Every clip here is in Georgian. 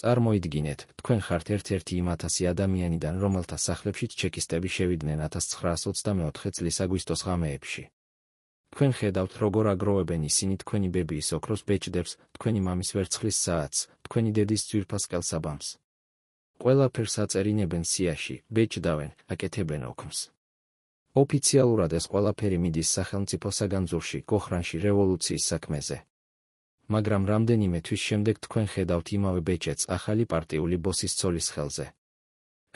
წარმოიდგინეთ, თქვენ ხართ ერთ-ერთი იმ 1000 ადამიანიდან, რომელთა სახლებშიც ჩეკისტები შევიდნენ 1924 წლის აგვისტოს ღამეებში. თქვენ ხედავთ, როგორ აგროვებენ ისინი თქვენი ბებიის ოქროს ბეჭდებს, თქვენი მამის ვერცხლის საათს, თქვენი დედის ძვირფას ყელსაბამს. ყველაფერს აწერინებენ სიაში, ბეჭდავენ, აკეთებენ ოქმს. ოფიციალურად ეს ყველაფერი მიდის სახელმწიფო საგანძურში, კოხრანში რევოლუციის საქმეზე. მაგრამ რამდენიმე თვის შემდეგ თქვენ ხედავთ იმავე ბეჭედს ახალი პარტიული ბოსის ცოლის ხელზე.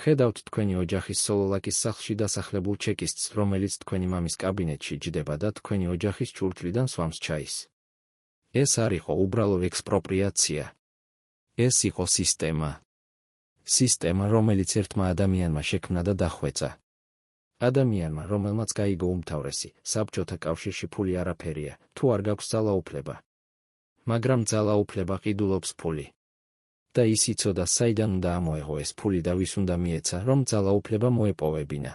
ხედავთ თქვენი ოჯახის სოლოლაკის სახლში დასახლებულ ჩეკისტს, რომელიც თქვენი მამის კაბინეტში ჯდება და თქვენი ოჯახის ჭურჭლიდან სვამს ჩაის. ეს არ იყო უბრალო ექსპროპრიაცია. ეს იყო სისტემა. სისტემა, რომელიც ერთმა ადამიანმა შექმნა და დახვეწა. ადამიანმა, რომელმაც გაიგო უმთავრესი, საბჭოთა კავშირში ფული არაფერია, თუ არ გაქვს ძალაუფლება. მაგრამ ძალაუფლება ყიდულობს ფული. და ის იცოდა, საიდან უნდა ამოეღო ეს ფული და ვის უნდა მიეცა, რომ ძალაუფლება მოეპოვებინა.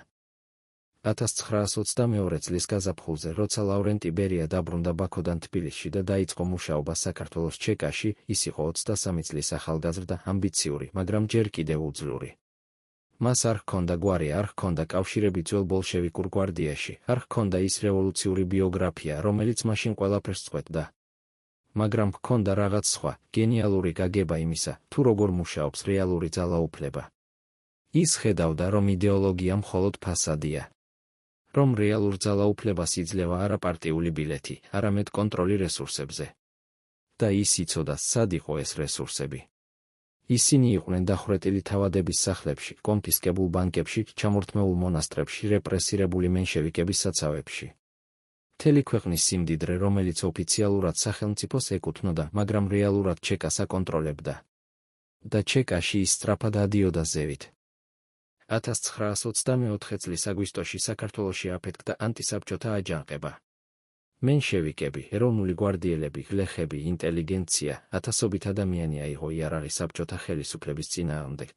1922 წლის გაზაფხულზე, როცა ლავრენტი ბერია დაბრუნდა ბაქოდან თბილისში და დაიწყო მუშაობა საქართველოს ჩეკაში, ის იყო 23 წლის ახალგაზრდა, ამბიციური, მაგრამ ჯერ კიდევ უძლური. მას არ ჰქონდა გვარი, არ ჰქონდა კავშირები ძველ ბოლშევიკურ გვარდიაში, არ ჰქონდა ის რევოლუციური ბიოგრაფია, რომელიც მაშინ ყველაფერს წყვეტდა. მაგრამ ჰქონდა რაღაც სხვა, გენიალური გაგება იმისა, თუ როგორ მუშაობს რეალური ძალაუფლება. ის ხედავდა, რომ იდეოლოგია მხოლოდ ფასადია. რომ რეალურ ძალაუფლებას იძლევა არა პარტიული ბილეთი, არამედ კონტროლი რესურსებზე. და ის იცოდა, სად იყო ეს რესურსები. ისინი იყვნენ დახვრეტილი თავადების სახლებში, კონფისკებულ ბანკებში, ჩამორთმეულ მონასტრებში, რეპრესირებული მენშევიკების საცავებში. მთელი ქვეყნის სიმდიდრე, რომელიც ოფიციალურად სახელმწიფოს ეკუთვნოდა, მაგრამ რეალურად ჩეკას აკონტროლებდა. და ჩეკაში ის სწრაფად ადიოდა ზევით. 1924 წლის აგვისტოში საქართველოში აფეთქდა ანტისაბჭოთა აჯანყება. მენშევიკები, ეროვნული გვარდიელები, გლეხები, ინტელიგენცია, ათასობით ადამიანი აიღო იარაღი საბჭოთა ხელისუფლების წინააღმდეგ.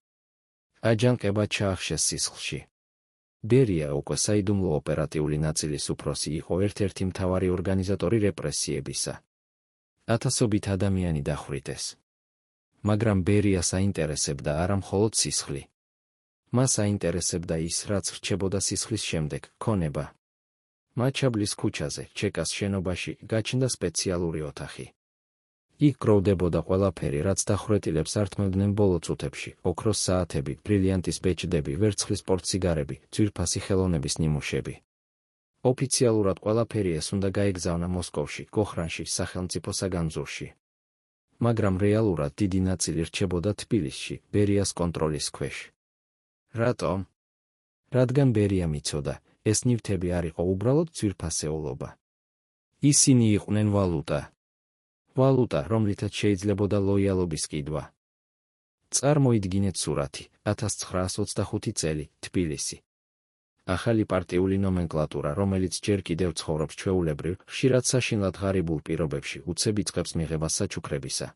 აჯანყება ჩაახშეს სისხლში. ბერია უკვე საიდუმლო ოპერატიული ნაწილის უფროსი იყო, ერთ-ერთი მთავარი ორგანიზატორი რეპრესიებისა. ათასობით ადამიანი დახვრიტეს. მაგრამ ბერიას აინტერესებდა არა მხოლოდ სისხლი. მას აინტერესებდა ის, რაც რჩებოდა სისხლის შემდეგ, ქონება. მაჩაბლის ქუჩაზე, ჩეკას შენობაში, გაჩნდა სპეციალური ოთახი. იქ გროვდებოდა ყველაფერი, რაც დახვრეტილებს ართმევდნენ ბოლო წუთებში, ოქროს საათები, ბრილიანტის ბეჭდები, ვერცხლის პორტსიგარები, ძვირფასი ხელოვნების ნიმუშები. ოფიციალურად ყველაფერი ეს უნდა გაეგზავნა მოსკოვში, კოხრანში, სახელმწიფო საგანძურში. მაგრამ რეალურად დიდი ნაწილი რჩებოდა თბილისში, ბერიას კონტროლის ქვეშ. რატომ? რადგან ბერიამ იცოდა, ეს ნივთები არ იყო უბრალოდ ძვირფასეულობა. ისინი იყვნენ ვალუტა. ვალუტა, რომლითაც შეიძლებოდა ლოიალობის კიდვა. წარმოიდგინეთ სურათი, 1925 წელი, თბილისი. ახალი პარტიული ნომენკლატურა, რომელიც ჯერ კიდევ ცხოვრობს ჩვეულებრივ, ხშირად საშინლად ღარიბულ პირობებში, უცებ იწყებს მიღებას საჩუქრებისა.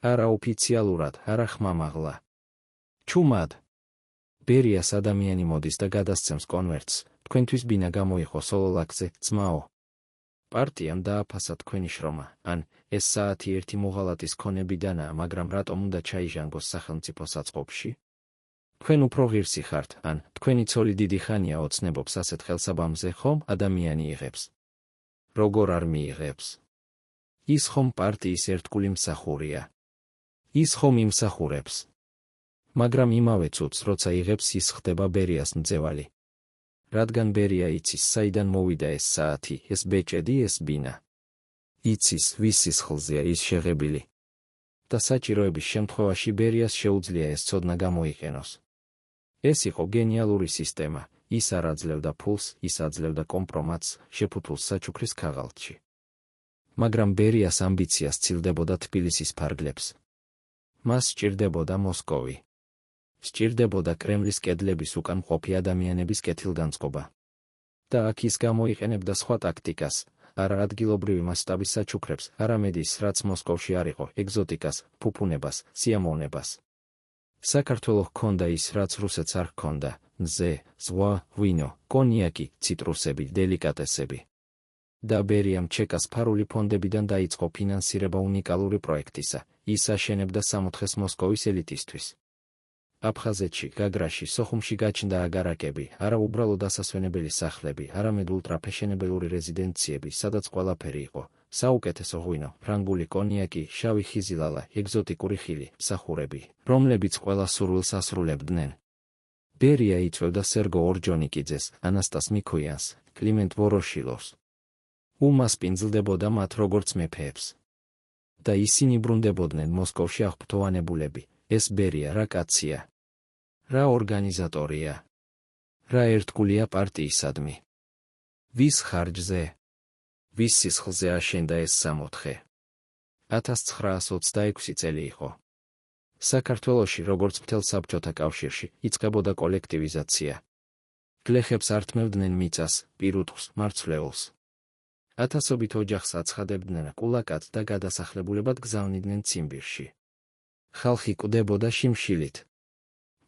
არა ოფიციალურად, არა ხმამაღლა. ჩუმად. ბერიას ადამიანი მოდის და გადასცემს კონვერტს, თქვენთვის ბინა გამოიღო სოლოლაკზე, ძმაო. პარტიამ დააფასა თქვენი შრომა, ან ეს საათი ერთი მოღალატის ქონებიდანაა, მაგრამ რატომ უნდა ჩაიჟანგოს სახელმწიფო საწყობში? თქვენ უფრო ღირსი ხართ, ან თქვენი ცოლი დიდი ხანია ოცნებობს ასეთ ხელსაბამზე, ხომ ადამიანი იღებს? როგორ არ მიიღებს? ის ხომ პარტიის ერთგული მსახურია. ის ხომ იმსახურებს. მაგრამ იმავე წუთს, როცა იღებს, ის ხდება ბერიას მძევალი. რადგან ბერია იცის, საიდან მოვიდა ეს საათი, ეს ბეჭედი, ეს ბინა. იცის, ვის სისხლზეა ის შეღებილი. და საჭიროების შემთხვევაში ბერიას შეუძლია ეს ცოდნა გამოიყენოს. ეს იყო გენიალური სისტემა, ის არ აძლევდა ფულს, ის აძლევდა კომპრომატს, შეფუთულს საჩუქრის ქაღალდში. მაგრამ ბერიას ამბიცია სცილდებოდა თბილისის ფარგლებს. მას სჭირდებოდა მოსკოვი. სჭირდებოდა კრემლის კედლების უკან მყოფი ადამიანების კეთილგანწყობა. და აქ ის გამოიყენებდა სხვა ტაქტიკას, არა ადგილობრივი მასშტაბის საჩუქრებს, არამედ ის, რაც მოსკოვში არ იყო, ეგზოტიკას, ფუფუნებას, სიამოვნებას. საქართველო ჰქონდა ის, რაც რუსეთს არ ჰქონდა, მზე, ზღვა, ღვინო, კონიაკი, ციტრუსები, დელიკატესები. და ბერიამ ჩეკას ფარული ფონდებიდან დაიწყო ფინანსირება უნიკალური პროექტისა, ის აშენებდა სამოთხეს მოსკოვის ელიტისთვის. აფხაზეთში, გაგრაში, სოხუმში გაჩნდა აგარაკები, არა უბრალოდ ასასვენებელი სახლები, არამედ ულტრაფეშენებელური რეზიდენციები, სადაც ყველაფერი იყო: საუკეთესო ღვინო, ფრანგული კონიაკი, შავი ხიზილალა, ეგზოტიკური ხილი, მსახურები, რომლებიც ყველა სურვილს ასრულებდნენ. ბერია იწვევდა სერგო ორჯონიკიძეს, ანასტას მიქოიანს, კლიმენტ ვოროშილოვს. უმასპინძლდებოდა მათ როგორც მეფეებს. და ისინი ბრუნდებოდნენ მოსკოვში აღფრთოვანებულები: ეს ბერია რა კაცია, რა ორგანიზატორია, რა ერთგულია პარტიისადმი. ვის ხარჯზე, ვის სისხლზე აშენდა ეს სამოთხე? 1926 წელი იყო. საქართველოში, როგორც მთელ საბჭოთა კავშირში, იწყებოდა კოლექტივიზაცია. გლეხებს ართმევდნენ მიწას, პირუტყვს, მარცვლეულს. ათასობით ოჯახს აცხადებდნენ კულაკად და გადასახლებულებად გზავნიდნენ ციმბირში. ხალხი კვდებოდა შიმშილით.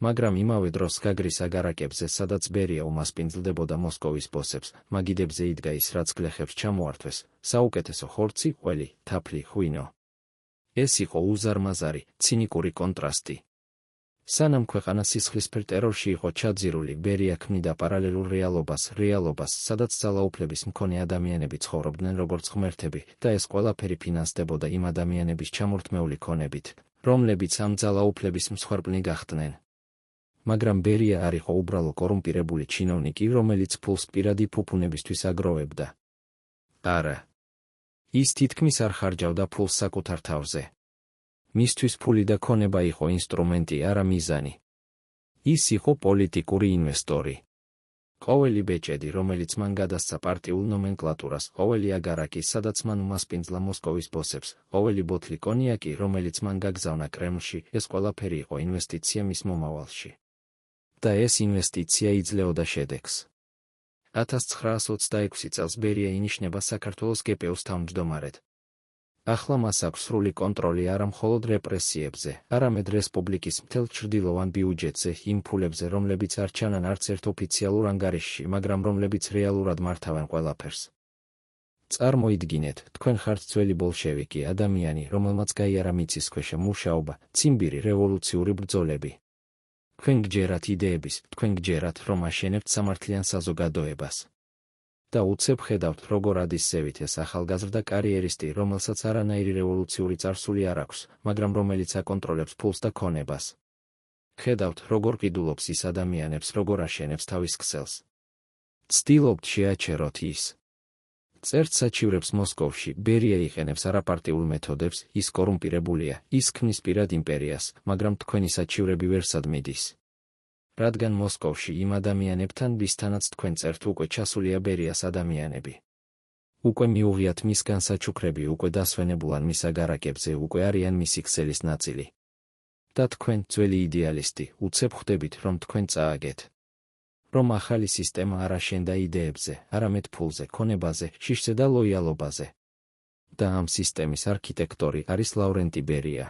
მაგრამ იმავე დროს გაგრის აგარაკებზე, სადაც ბერია უმასპინძლდებოდა მოსკოვის ბოსებს, მაგიდებზე იდგა ის, რაც გლეხებს ჩამოართვეს: საუკეთესო ხორცი, ყველი, თაფლი, ღვინო. ეს იყო უზარმაზარი, ცინიკური კონტრასტი. სანამ ქვეყანა სისხლისფერ ტერორში იყო ჩაძირული, ბერია ქმნიდა პარალელურ რეალობას, სადაც ძალაუფლების მქონე ადამიანები ცხოვრობდნენ როგორც ღმერთები, და ეს ყველაფერი ფინანსდებოდა იმ ადამიანების ჩამორთმეული ქონებით, რომლებიც ამ ძალაუფლების მსხვერპლნი გახდნენ. მაგრამ ბერია არ იყო უბრალო კორუმპირებული ჩინოვნიკი, რომელიც ფულს პირადი ფუფუნებისთვის აგროვებდა. არა. ის თითქმის არ ხარჯავდა ფულს საკუთარ თავზე. მისთვის ფული და ქონება იყო ინსტრუმენტი, არა მიზანი. ის იყო პოლიტიკური ინვესტორი. ყოველი ბეჭედი, რომელიც მან გადასცა პარტიულ ნომენკლატურას, ყოველი აგარაკი, სადაც მან უმასპინძლა მოსკოვის ბოსებს, ყოველი ბოთლი კონიაკი, რომელიც მან გაგზავნა კრემლში, ეს ყველაფერი იყო ინვესტიცია მის მომავალში. და ეს ინვესტიცია იძლეოდა შედეგს. 1926 წელს ბერია ინიშნება საქართველოს გპ-ს თავმჯდომარედ. ახლა მას აქვს სრული კონტროლი არა მხოლოდ რეპრესიებზე, არამედ რესპუბლიკის მთელ ჩრდილოვან ბიუჯეტზე, იმ ფულებზე, რომლებიც არ ჩანან არც ერთ ოფიციალურ ანგარიშში, მაგრამ რომლებიც რეალურად მართავენ ყველაფერს. წარმოიდგინეთ, თქვენ ხართ ძველი ბოლშევიკი, ადამიანი, რომელმაც გაიარა მიწისქვეშა მუშაობა, ციმბირი, რევოლუციური ბრძოლები. თქვენ გჯერათ იდეების, თქვენ გჯერათ, რომ აშენებთ სამართლიან საზოგადოებას. და უცებ ხედავთ, როგორ ადის ზევით ეს ახალგაზრდა კარიერისტი, რომელსაც არანაირი რევოლუციური წარსული არ აქვს, მაგრამ რომელიც აკონტროლებს ფულს და ქონებას. ხედავთ, როგორ ყიდულობს ის ადამიანებს, როგორ აშენებს თავის ქსელს. ცდილობთ შეაჩეროთ ის. წერთ საჩივრებს მოსკოვში, ბერია იყენებს არაპარტიულ მეთოდებს, ის კორუმპირებულია, ის ქმნის პირად იმპერიას, მაგრამ თქვენი საჩივრები ვერსად მიდის. რადგან მოსკოვში იმ ადამიანებთან, ვისთანაც თქვენ წერთ, უკვე ჩასულია ბერიას ადამიანები. უკვე მიუღიათ მისგან საჩუქრები, უკვე დასვენებულან მის აგარაკებზე, უკვე არიან მისი ქსელის ნაწილი. და თქვენ, ძველი იდეალისტი, უცებ ხვდებით, რომ თქვენ წააგეთ. რომ ახალი სისტემა არ აშენდა იდეებზე, არამედ ფულზე, ქონებაზე, შიშზე და ლოიალობაზე. და ამ სისტემის არქიტექტორი არის ლავრენტი ბერია.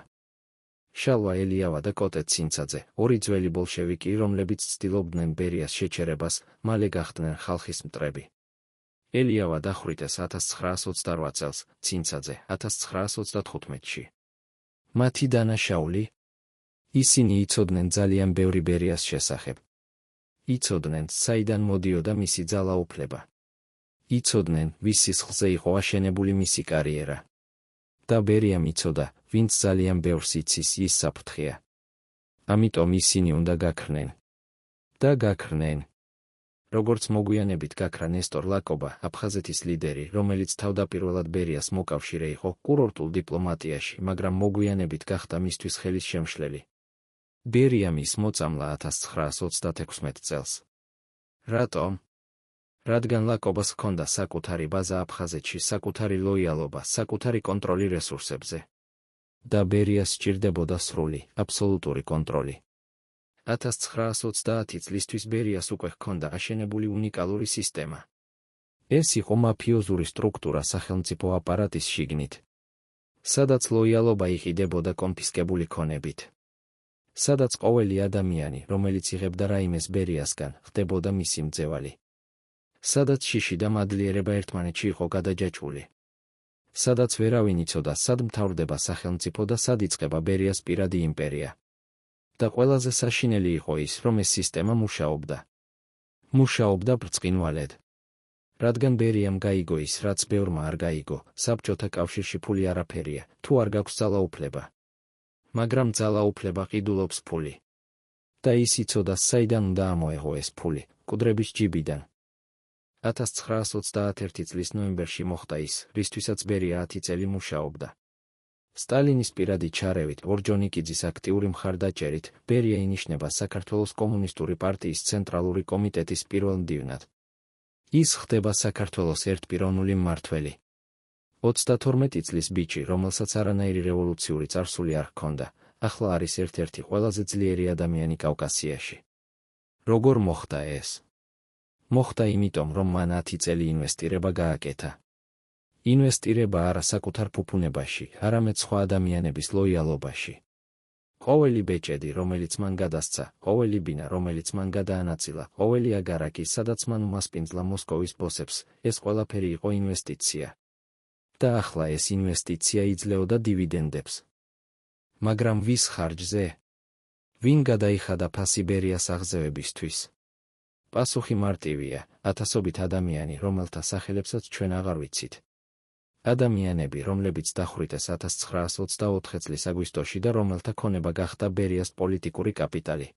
შალვა ელიავა და კოტე ცინცაძე, ორი ძველი ბოლშევიკი, რომლებიც ცდილობდნენ ბერიას შეჩერებას, მალე გახდნენ ხალხის მტრები. ელიავა დახვრიტეს 1928 წელს, ცინცაძე 1935-ში. მათი დანაშაული? ისინი იცოდნენ ძალიან ბევრი ბერიას შესახებ. იცოდნენ, საიდან მოდიოდა მისი ძალაუფლება. იცოდნენ, ვის სისხლზე იყო აშენებული მისი კარიერა. და ბერიამ იცოდა, ვინც ძალიან ბევრს იცის, ის საფრთხეა. ამიტომ ისინი უნდა გაქრნენ. და გაქრნენ. როგორც მოგვიანებით გაქრა ნესტორ ლაკობა, აფხაზეთის ლიდერი, რომელიც თავდაპირველად ბერიას მოკავშირე იყო კურორტულ დიპლომატიაში, მაგრამ მოგვიანებით გახდა მისთვის ხელის შემშლელი. ბერია მის მოწამლა 1936 წელს. რატომ? რადგან ლაკობას ჰქონდა საკუთარი ბაზა აფხაზეთში, საკუთარი ლოიალობა, საკუთარი კონტროლი რესურსებზე. და ბერიას სჭირდებოდა სრული, აბსოლუტური კონტროლი. 1930 წლისთვის ბერიას უკვე ჰქონდა აშენებული უნიკალური სისტემა. ეს იყო მაფიოზური სტრუქტურა სახელმწიფო აპარატის შიგნით. სადაც ლოიალობა იყიდებოდა კონფისკებული ქონებით. სადაც ყოველი ადამიანი, რომელიც იღებდა რაიმეს ბერიასგან, ხდებოდა მისი მძევალი. სადაც შიში და მადლიერება ერთმანეთში იყო გადაჯაჭვული. სადაც ვერავინ იცოდა, სად მთავრდება სახელმწიფო და სად იწყება ბერიას პირადი იმპერია. და ყველაზე საშინელი იყო ის, რომ ეს სისტემა მუშაობდა. მუშაობდა ბრწყინვალედ. რადგან ბერიამ გაიგო ის, რაც ბევრმა არ გაიგო, საბჭოთა კავშირში ფული არაფერია, თუ არ გაქვს ძალაუფლება. მაგრამ ძალაუფლება ყიდულობს ფული. და ის იცოდა, საიდან უნდა ამოეღო ეს ფული, მკვდრების ჯიბიდან. 1921 წლის ნოემბერში მოხდა ის, რისთვისაც ბერია 10 წელი მუშაობდა. სტალინის პირადი ჩარევით, ორჯონიკიძის აქტიური მხარდაჭერით, ბერია ინიშნება საქართველოს კომუნისტური პარტიის ცენტრალური კომიტეტის პირველ მდივნად. ის ხდება საქართველოს ერთპიროვნული მმართველი. 32 წლის ბიჭი, რომელსაც არანაირი რევოლუციური წარსული არ ჰქონდა, ახლა არის ერთ-ერთი ყველაზე ძლიერი ადამიანი კავკასიაში. როგორ მოხდა ეს? მოხდა იმიტომ, რომ მან 10 წელი ინვესტირება გააკეთა. ინვესტირება არა საკუთარ ფუფუნებაში, არამედ სხვა ადამიანების ლოიალობაში. ყოველი ბეჭედი, რომელიც მან გადასცა, ყოველი ბინა, რომელიც მან გადაანაწილა, ყოველი აგარაკი, სადაც მან უმასპინძლა მოსკოვის ბოსებს, ეს ყველაფერი იყო ინვესტიცია. და ახლა ეს ინვესტიცია იძლეოდა დივიდენდებს. მაგრამ ვის ხარჯზე? ვინ გადაიხადა ფასი ბერიას აღზევებისთვის? პასუხი მარტივია, ათასობით ადამიანი, რომელთა სახელებსაც ჩვენ აღარ ვიცით. ადამიანები, რომლებიც დახვრიტეს 1924 წლის აგვისტოში და რომელთა ქონება გახდა ბერიას პოლიტიკური კაპიტალი.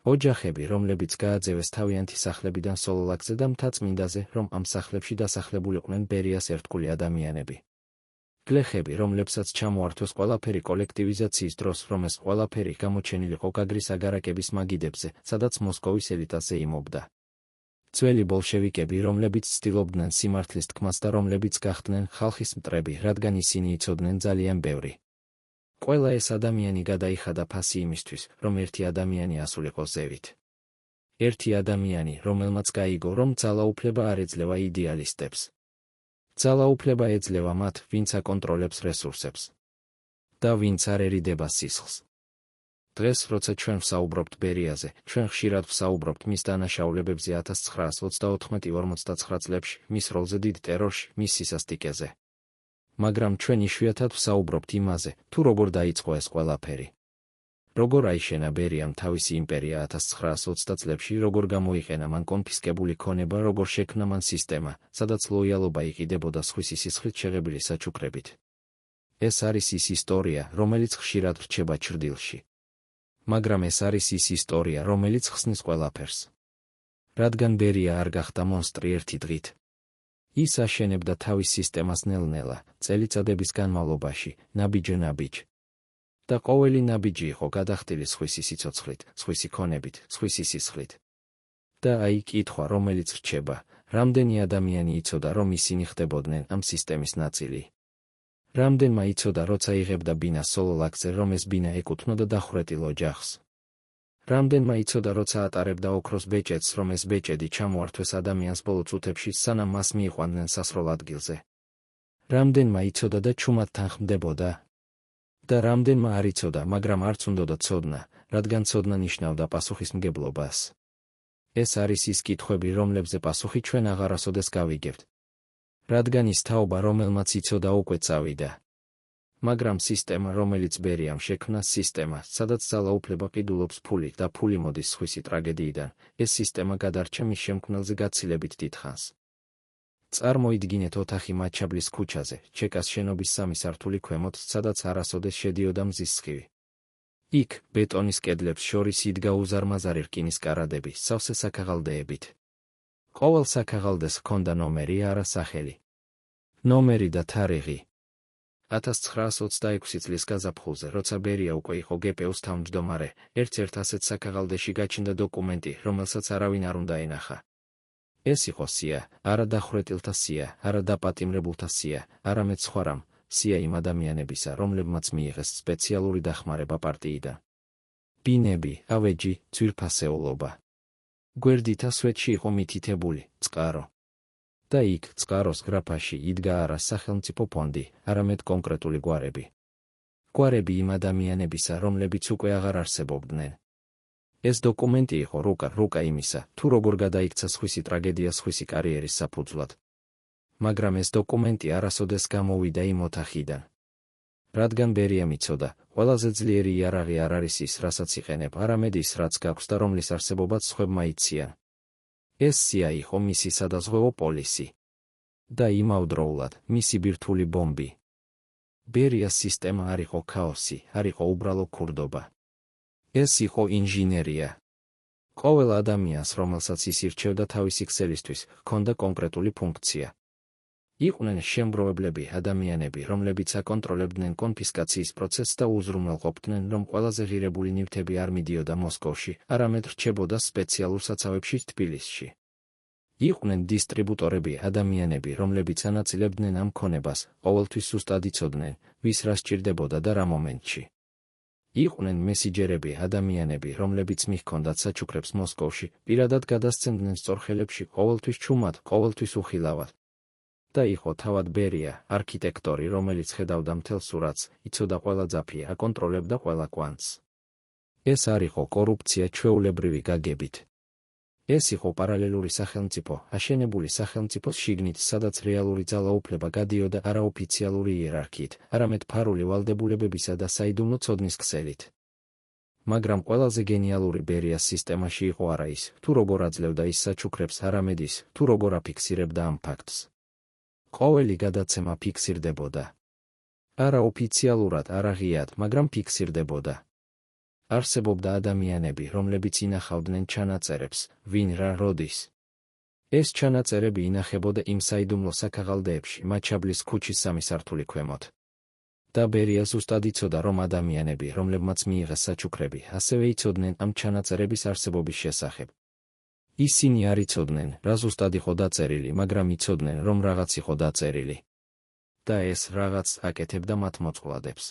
ოჯახები, რომლებიც გააძევეს თავიანთი სახლებიდან სოლოლაკზე და მთაწმინდაზე, რომ ამ სახლებში დასახლებულიყვნენ ბერიას ერთგული ადამიანები. გლეხები, რომლებსაც ჩამოართვეს ყველაფერი კოლექტივიზაციის დროს, რომ ეს ყველაფერი გამოჩენილიყო გაგრის აგარაკების მაგიდებზე, სადაც მოსკოვის ელიტაზე იმობდა. ძველი ბოლშევიკები, რომლებიც ცდილობდნენ სიმართლის თქმას და რომლებიც გახდნენ ხალხის მტრები, რადგან ისინი იცოდნენ ძალიან ბევრი. ყველა ეს ადამიანი გადაიხადა ფასი იმისთვის, რომ ერთი ადამიანი ასულიყო ზევით. ერთი ადამიანი, რომელმაც გაიგო, რომ ძალაუფლება არ ეძლევა იდეალისტებს. ძალაუფლება ეძლევა მათ, ვინც აკონტროლებს რესურსებს. და ვინც არ ერიდება სისხლს. დღეს, როცა ჩვენ ვსაუბრობთ ბერიაზე, ჩვენ ხშირად ვსაუბრობთ მის დანაშაულებებზე 1994-59 წლებში, მის როლზე დიდ ტერორში, მის სისასტიკეზე. მაგრამ ჩვენ იშვიათად ვსაუბრობთ იმაზე, თუ როგორ დაიწყო ეს ყველაფერი. როგორ აიშენა ბერიამ თავისი იმპერია 1920 წლებში, როგორ გამოიყენა მან კონფისკებული ქონება, როგორ შექმნა მან სისტემა, სადაც ლოიალობა იყიდებოდა სხვისი სისხლით შეღებილი საჩუქრებით. ეს არის ის ისტორია, რომელიც ხშირად რჩება ჩრდილში. მაგრამ ეს არის ის ისტორია, რომელიც ხსნის ყველაფერს. რადგან ბერია არ გახდა მონსტრი ერთი დღით. ის აშენებდა თავის სისტემას ნელ-ნელა, წელიწადების განმავლობაში, ნაბიჯ-ნაბიჯ. და ყოველი ნაბიჯი იყო გადახდილი სხვისი სიცოცხლით, სხვისი ქონებით, სხვისი სისხლით. და აი კითხვა, რომელიც რჩება, რამდენი ადამიანი იცოდა, რომ ისინი ხდებოდნენ ამ სისტემის ნაწილი? რამდენმა იცოდა, როცა იღებდა ბინა სოლოლაკზე, რომ ეს ბინა ეკუთვნოდა დახვრეტილ ოჯახს? რამდენმა იცოდა, როცა ატარებდა ოქროს ბეჭედს, რომ ეს ბეჭედი ჩამოართვეს ადამიანს ბოლო წუთებში, სანამ მას მიიყვანდნენ სასროლ ადგილზე? რამდენმა იცოდა და ჩუმადთან ხმდებოდა? და რამდენმა არ იცოდა, მაგრამ არც უნდოდა ცოდნა, რადგან ცოდნა ნიშნავდა პასუხისმგებლობას. ეს არის ის კითხვები, რომლებზე პასუხი ჩვენ აღარასოდეს გავიგებთ. რადგან ის თაობა, რომელმაც იცოდა, უკვე წავიდა. მაგრამ სისტემა, რომელიც ბერიამ შექმნა, სისტემა, სადაც ძალაუფლება ყიდულობს ფული და ფული მოდის სხვისი ტრაგედიიდან, ეს სისტემა გადარჩა მის შემქმნელზე გაცილებით დიდხანს. წარმოიდგინეთ ოთახი მაჩაბლის ქუჩაზე, ჩეკას შენობის 3 სართული ქვემოთ, სადაც არასოდეს შედიოდა მზის სხივი. იქ, ბეტონის კედლებს შორის იდგა უზარმაზარი რკინის კარადები, სავსე საქაღალდეებით. ყოველ საქაღალდეს ჰქონდა ნომერი, არა სახელი. ნომერი და თარიღი. 1926 წლის გაზაფხულზე, როცა ბერია უკვე იყო გპ-ს თავმჯდომარე, ერთ-ერთ ასეთ საქაღალდეში გაჩნდა დოკუმენტი, რომელსაც არავინ არ უნდა ენახა. ეს იყო სია, არა დახვრეტილთა სია, არა დაპატიმრებულთა სია, არამედ სხვა რამ, სია იმ ადამიანებისა, რომლებმაც მიიღეს სპეციალური დახმარება პარტიიდან. ბინები, ავეჯი, ძვირფასეულობა. გვერდითა სვეტში იყო მითითებული, წყარო. და იქ, წყაროს გრაფაში, იდგა არა სახელმწიფო ფონდი, არამედ კონკრეტული გვარები. გვარები იმ ადამიანებისა, რომლებიც უკვე აღარ არსებობდნენ. ეს დოკუმენტი იყო რუკა იმისა, თუ როგორ გადაიქცა სხვისი ტრაგედია სხვისი კარიერის საფუძვლად. მაგრამ ეს დოკუმენტი არასოდეს გამოვიდა იმ ოთახიდან. რადგან ბერიამ იცოდა, ყველაზე ძლიერი იარაღი არ არის ის, რასაც იყენებ, არამედ ის, რაც გაქვს და რომლის არსებობაც სხვებმა იციან. ეს CIA იყო მისი სადაზღვევო პოლისი. და იმავდროულად, მისი ბირთვული ბომბი. ბერიას სისტემა არ იყო ქაოსი, არ იყო უბრალო ქურდობა. ეს იყო ინჟინერია. ყოველ ადამიანს, რომელსაც ის ირჩევდა თავისი ქსელისთვის, ჰქონდა კონკრეტული ფუნქცია. იყვნენ შემგროვებლები, ადამიანები, რომლებიც აკონტროლებდნენ კონფისკაციის პროცესს და უზრუნველყოფდნენ, რომ ყველაზე ღირებული ნივთები არ მიდიოდა მოსკოვში, არამედ რჩებოდა სპეციალურ საცავებში თბილისში. იყვნენ დისტრიბუტორები, ადამიანები, რომლებიც ანაწილებდნენ ამ ქონებას, ყოველთვის ზუსტად იცოდნენ, ვის რა სჭირდებოდა და რა მომენტში. იყვნენ მესიჯერები, ადამიანები, რომლებიც მიჰქონდათ საჩუქრებს მოსკოვში, პირადად გადასცემდნენ სწორ ხელებში, ყოველთვის ჩუმად, ყოველთვის უხილავად. და იყო თავად ბერია, არქიტექტორი, რომელიც ხედავდა მთელ სურათს, იცოდა ყველა ძაფი, აკონტროლებდა ყველა კვანძს. ეს არ იყო კორუფცია ჩვეულებრივი გაგებით. ეს იყო პარალელური სახელმწიფო, აშენებული სახელმწიფოს შიგნით, სადაც რეალური ძალაუფლება გადიოდა არაოფიციალური იერარქიით, არამედ ფარული ვალდებულებებისა და საიდუმლო ცოდნის ქსელით. მაგრამ ყველაზე გენიალური ბერიას სისტემაში იყო არა ის, თუ როგორ აძლევდა ის საჩუქრებს, არამედ ის, თუ როგორ აფიქსირებდა ამ ფაქტს. ყოველი გადაცემა ფიქსირდებოდა. არა ოფიციალურად, არა ღიად, მაგრამ ფიქსირდებოდა. არსებობდა ადამიანები, რომლებიც ინახავდნენ ჩანაწერებს, ვინ რა როდის. ეს ჩანაწერები ინახებოდა იმ საიდუმლო საქაღალდეებში, მაჩაბლის ქუჩის 3 სართული ქვემოთ. და ბერია ზუსტად იცოდა, რომ ადამიანები, რომლებმაც მიიღეს საჩუქრები, ასევე იცოდნენ ამ ჩანაწერების არსებობის შესახებ. ისინი არ იცოდნენ, რა ზუსტად იყო დაწერილი, მაგრამ იცოდნენ, რომ რაღაც იყო დაწერილი. და ეს რაღაც აკეთებდა მათ მოწყვლადებს.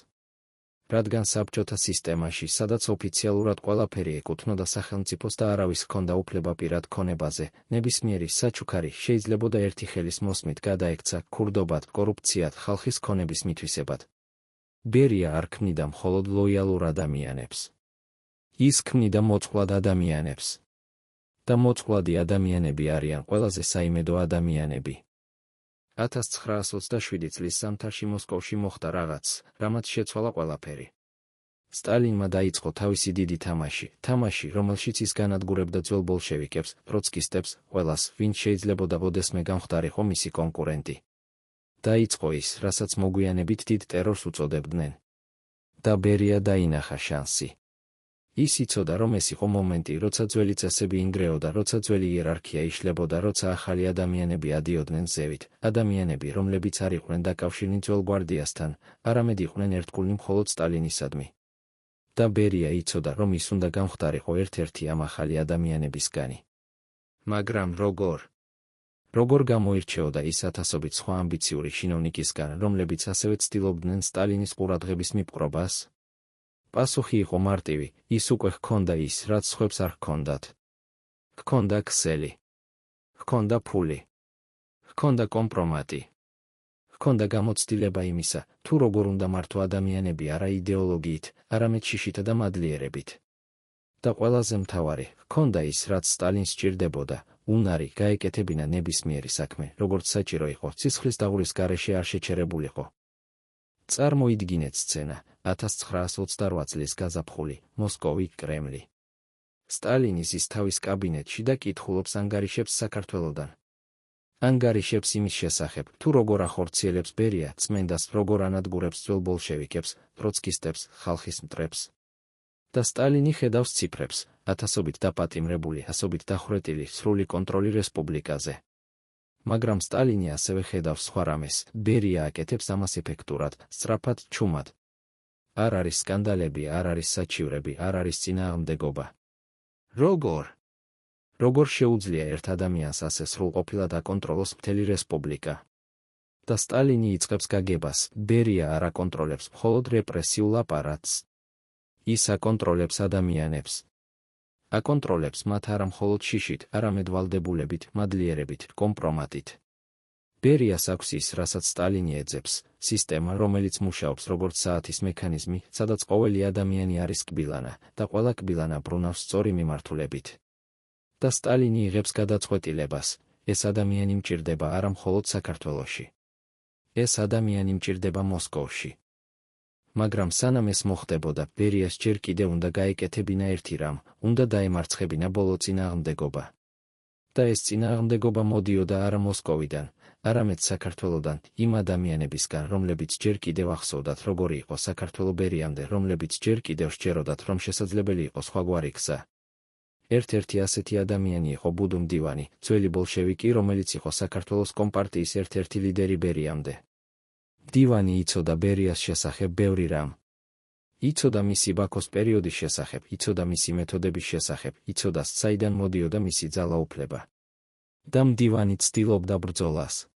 რადგან საბჭოთა სისტემაში, სადაც ოფიციალურად ყველაფერი ეკუთვნოდა სახელმწიფოს და არავის ჰქონდა უფლება პირად ქონებაზე, ნებისმიერი საჩუქარი შეიძლებოდა ერთი ხელის მოსმით გადაექცა ქურდობად, კორუფციად, ხალხის ქონების მითვისებად. ბერია არ ქმნიდა მხოლოდ ლოიალურ ადამიანებს. ის ქმნიდა მოწყვლად ადამიანებს. და მოწყვლადი ადამიანები არიან ყველაზე საიმედო ადამიანები. 1927 წლის ზამთარში მოსკოვში მოხდა რაღაც, რამაც შეცვალა ყველაფერი. სტალინმა დაიწყო თავისი დიდი თამაში, რომელშიც ის განადგურებდა ძველ ბოლშევიკებს, ტროცკისტებს, ყველას, ვინც შეიძლებოდა ოდესმე გამხდარიყო მისი კონკურენტი. დაიწყო ის, რასაც მოგვიანებით დიდ ტერორს უწოდებდნენ. და ბერია დაინახა შანსი. ის იცოდა, რომ ეს იყო მომენტი, როცა ძველი წესები ინგრეოდა, როცა ძველი იერარქია იშლებოდა, როცა ახალი ადამიანები ადიოდნენ ზევით, ადამიანები, რომლებიც არ იყვნენ დაკავშირნი ძველ გვარდიასთან, არამედ იყვნენ ერთგულნი მხოლოდ სტალინისადმი. და ბერია იცოდა, რომ ის უნდა გამხდარიყო ერთ-ერთი ამ ახალი ადამიანებისგანი. მაგრამ როგორ გამოირჩეოდა ის ათასობით სხვა ამბიციური შინოვნიკისგან, რომლებიც ასევე ცდილობდნენ სტალინის ყურადღების მიპყრობას? პასუხი იყო მარტივი, ის უკვე ჰქონდა ის, რაც სხვებს არ ჰქონდათ. ჰქონდა ქსელი. ჰქონდა ფული. ჰქონდა კომპრომატი. ჰქონდა გამოცდილება იმისა, თუ როგორ უნდა მართო ადამიანები არა იდეოლოგიით, არამედ შიშითა და მადლიერებით. და ყველაზე მთავარი, ჰქონდა ის, რაც სტალინს სჭირდებოდა, უნარი გაეკეთებინა ნებისმიერი საქმე, როგორც საჭირო იყო, სისხლის დაღურის გარეშე არ შეჩერებულიყო. წარმოიდგინეთ სცენა, 1928 წლის გაზაფხული, მოსკოვი, კრემლი. სტალინი ზის თავის კაბინეტში და კითხულობს ანგარიშებს საქართველოდან. ანგარიშებს იმის შესახებ, თუ როგორ ახორციელებს ბერია წმენდას, როგორ ანადგურებს ძველ ბოლშევიკებს, ტროცკისტებს, ხალხის მტრებს. და სტალინი ხედავს ციფრებს, ათასობით დაპატიმრებული, ასობით დახვრეტილი, სრული კონტროლი რესპუბლიკაზე. მაგრამ სტალინი ასევე ხედავს სხვა რამეს, ბერია აკეთებს ამას ეფექტურად, სწრაფად, ჩუმად. არ არის სკანდალები, არ არის საჩივრები, არ არის წინააღმდეგობა. როგორ შეუძლია ერთ ადამიანს ასე სრულყოფილად აკონტროლოს მთელი რესპუბლიკა? და სტალინი იწყებს გაგებას, ბერია არ აკონტროლებს მხოლოდ რეპრესიულ აპარატს. ის აკონტროლებს ადამიანებს. აკონტროლებს მათ არა მხოლოდ შიშით, არამედ ვალდებულებით, მადლიერებით, კომპრომატით. ბერიას აქვს ის, რასაც სტალინი ეძებს, სისტემა, რომელიც მუშაობს როგორც საათის მექანიზმი, სადაც ყოველი ადამიანი არის კბილანა და ყველა კბილანა ბრუნავს სწორი მიმართულებით. და სტალინი იღებს გადაწყვეტილებას, ეს ადამიანი მჭირდება არა მხოლოდ საქართველოში. ეს ადამიანი მჭირდება მოსკოვში. მაგრამ სანამ ეს მოხდებოდა, ბერიას ჯერ კიდევ უნდა გაეკეთებინა ერთი რამ, უნდა დაემარცხებინა ბოლო წინააღმდეგობა. და ეს წინააღმდეგობა მოდიოდა არა მოსკოვიდან, არამედ საქართველოდან, იმ ადამიანებისგან, რომლებიც ჯერ კიდევ ახსოვდათ, როგორი იყო საქართველო ბერიამდე, რომლებიც ჯერ კიდევ სჯეროდათ, რომ შესაძლებელი იყო სხვაგვარი გზა. ერთ-ერთი ასეთი ადამიანი იყო ბუდუმ დივანი, ძველი ბოლშევიკი, რომელიც იყო საქართველოს კომპარტიის ერთ-ერთი ლიდერი ბერიამდე. დივანი იცოდა ბერიას შესახებ ბევრი რამ. იცოდა მისი ბაქოს პერიოდის შესახებ, იცოდა მისი მეთოდების შესახებ, იცოდა საიდან მოდიოდა მისი ძალაუფლება. და მდივანი ცდილობდა ბრძოლას.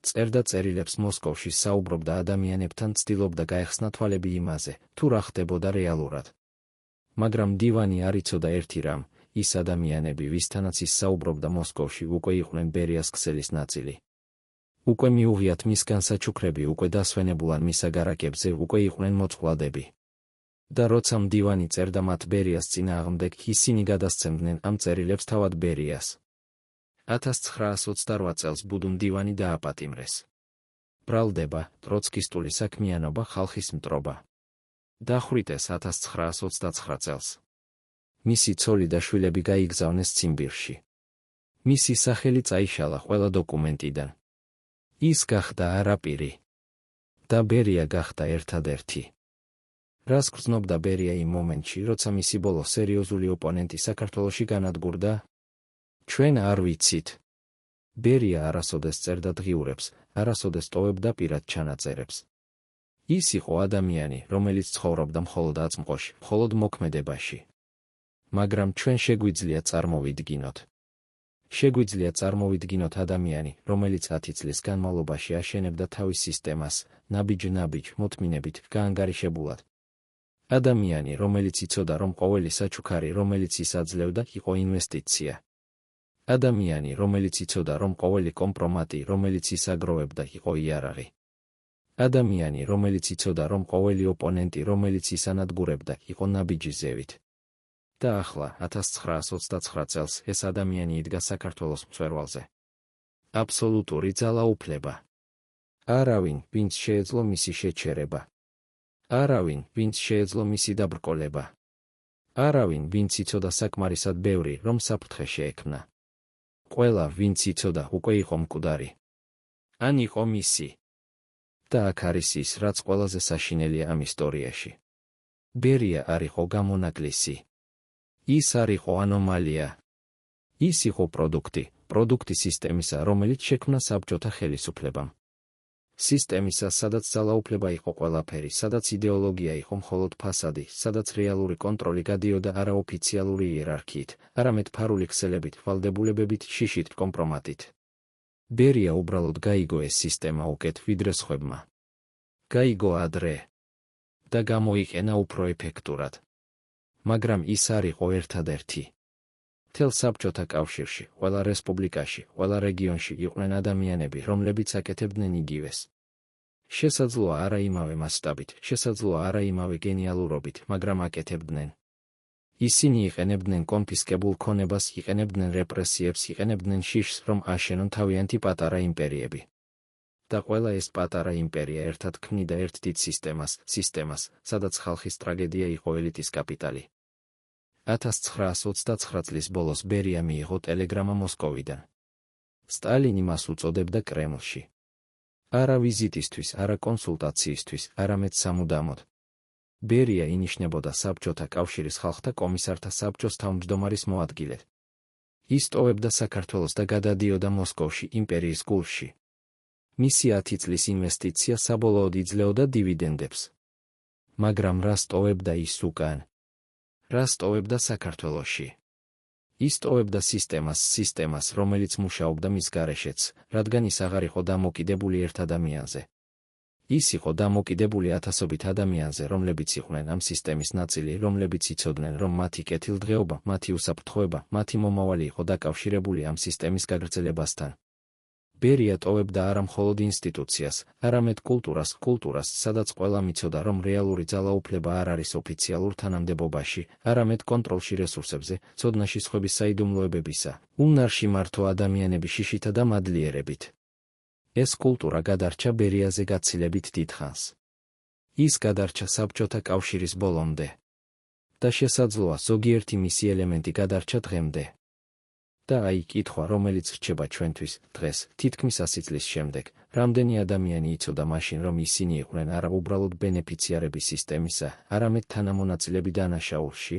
წერდა წერილებს მოსკოვში, საუბრობდა ადამიანებთან, ცდილობდა გაეხსნა თვალები იმაზე, თუ რა ხდებოდა რეალურად. მაგრამ დივანი არ იცოდა ერთი რამ, ის ადამიანები, ვისთანაც ის საუბრობდა მოსკოვში, უკვე იყვნენ ბერიას ქსელის ნაწილი. უკვე მიუღიათ მისგან საჩუქრები, უკვე დასვენებულან მის აგარაკებზე, უკვე იყვნენ მოწყვლადები. და როცა მდივანი წერდა მათ ბერიას წინააღმდეგ, ისინი გადასცემდნენ ამ წერილებს თავად ბერიას. 1928 წელს ბუდუმ დივანი დააპატიმრეს. ბრალდება, ტროცკისტული საქმიანობა, ხალხის მტრობა. დახვრიტეს 1929 წელს. მისი ცოლი და შვილები გაიგზავნეს ციმბირში. მისი სახელი წაიშალა ყველა დოკუმენტიდან. ის გახდა არაპირი. და ბერია გახდა ერთადერთი. რას გრძნობდა ბერია იმ მომენტში, როცა მისი ბოლო სერიოზული ოპონენტი საქართველოში განადგურდა? ჩვენ არ ვიცით. ბერია არასოდეს წერდა დღიურებს, არასოდეს ტოვებდა პირად ჩანაწერებს. ის იყო ადამიანი, რომელიც ცხოვრობდა მხოლოდ აწმყოში, მხოლოდ მოქმედებაში. მაგრამ ჩვენ შეგვიძლია წარმოვიდგინოთ. შეგვიძლია წარმოვიდგინოთ ადამიანი, რომელიც 10 წლის განმავლობაში აშენებდა თავის სისტემას, ნაბიჯ-ნაბიჯ, მოთმინებით, გაანგარიშებულად. ადამიანი, რომელიც იცოდა, რომ ყოველი საჩუქარი, რომელიც ის აძლევდა, იყო ინვესტიცია. ადამიანი, რომელიც იცოდა, რომ ყოველი კომპრომატი, რომელიც ის აგროვებდა, იყო იარაღი. ადამიანი, რომელიც იცოდა, რომ ყოველი ოპონენტი, რომელიც ის ანადგურებდა, იყო ნაბიჯი ზევით. და ახლა 1929 წელს ეს ადამიანი იდგა საქართველოს მწვერვალზე. აბსოლუტური ძალაუფლება. არავინ, ვინც შეეძლო მისი შეჩერება. არავინ, ვინც შეეძლო მისი დაბრკოლება. არავინ, ვინც იცოდა საკმარისად ბევრი, რომ საფრთხე შეექმნა. ყველა, ვინც იცოდა, უკვე იყო მკვდარი. ან იყო მისი. და აქ არის ის, რაც ყველაზე საშინელია ამ ისტორიაში. ბერია არ იყო გამონაკლისი. ის არ იყო ანომალია. ის იყო პროდუქტი სისტემისა, რომელიც შექმნა საბჭოთა ხელისუფლებამ. სისტემისა, სადაც ძალაუფლება იყო ყველაფერი, სადაც იდეოლოგია იყო მხოლოდ ფასადი, სადაც რეალური კონტროლი გადიოდა არაოფიციალური იერარქიით, არამედ ფარული ქსელებით, ვალდებულებებით, შიშით, კომპრომატით. ბერია უბრალოდ გაიგო ეს სისტემა უკეთ ვიდრე სხვებმა. გაიგო ადრე. და გამოიყენა უფრო ეფექტურად. მაგრამ ის არ იყო ერთადერთი. მთელ საბჭოთა კავშირში, ყველა რესპუბლიკაში, ყველა რეგიონში იყვნენ ადამიანები, რომლებიც აკეთებდნენ იგივეს. შესაძლოა არა იმავე მასშტაბით, შესაძლოა არა იმავე გენიალურობით, მაგრამ აკეთებდნენ. ისინი იყენებდნენ კონფისკებულ ქონებას, იყენებდნენ რეპრესიებს, იყენებდნენ შიშს, რომ აშენონ თავიანთი პატარა იმპერიები. და ყველა ეს პატარა იმპერია ერთად ქმნიდა ერთ დიდ სისტემას, სადაც ხალხის ტრაგედია იყო ელიტის კაპიტალი. 1929 წლის ბოლოს ბერია მიიღო ტელეგრამა მოსკოვიდან. სტალინი მას უწოდებდა კრემლში. არა ვიზიტისთვის, არა კონსულტაციისთვის, არამედ სამუდამოდ. ბერია ინიშნებოდა საბჭოთა კავშირის ხალხთა კომისართა საბჭოს თავმჯდომარის მოადგილედ. ის ტოვებდა საქართველოს და გადადიოდა მოსკოვში, იმპერიის გულში. მისი 10 წლის ინვესტიცია საბოლოოდ იძლეოდა დივიდენდებს. მაგრამ რას ტოვებდა ის უკან? რას ტოვებდა საქართველოში? ის ტოვებდა სისტემას, რომელიც მუშაობდა მის გარეშეც, რადგან ის აღარ იყო დამოკიდებული ერთ ადამიანზე. ის იყო დამოკიდებული ათასობით ადამიანზე, რომლებიც იყვნენ ამ სისტემის ნაწილი, რომლებიც იცოდნენ, რომ მათი კეთილდღეობა, მათი უსაფრთხოება, მათი მომავალი იყო დაკავშირებული ამ სისტემის გაგრძელებასთან. ბერია ტოვებდა არა მხოლოდ ინსტიტუციას, არამედ კულტურას, სადაც ყველამ იცოდა, რომ რეალური ძალაუფლება არ არის ოფიციალურ თანამდებობაში, არამედ კონტროლში რესურსებზე, ცოდნაში სხვების საიდუმლოებებისა, უნარში მართო ადამიანების შიშითა და მადლიერებით. ეს კულტურა გადარჩა ბერიაზე გაცილებით დიდხანს. ის გადარჩა საბჭოთა კავშირის ბოლომდე. და შესაძლოა ზოგიერთი მისი ელემენტი გადარჩა დღემდე. და აი კითხვა, რომელიც რჩება ჩვენთვის დღეს, თითქმის 100 წლის შემდეგ, რამდენი ადამიანი იცოდა მაშინ, რომ ისინი იყვნენ არა უბრალოდ ბენეფიციარები სისტემისა, არამედ თანამონაწილეები დანაშაულში?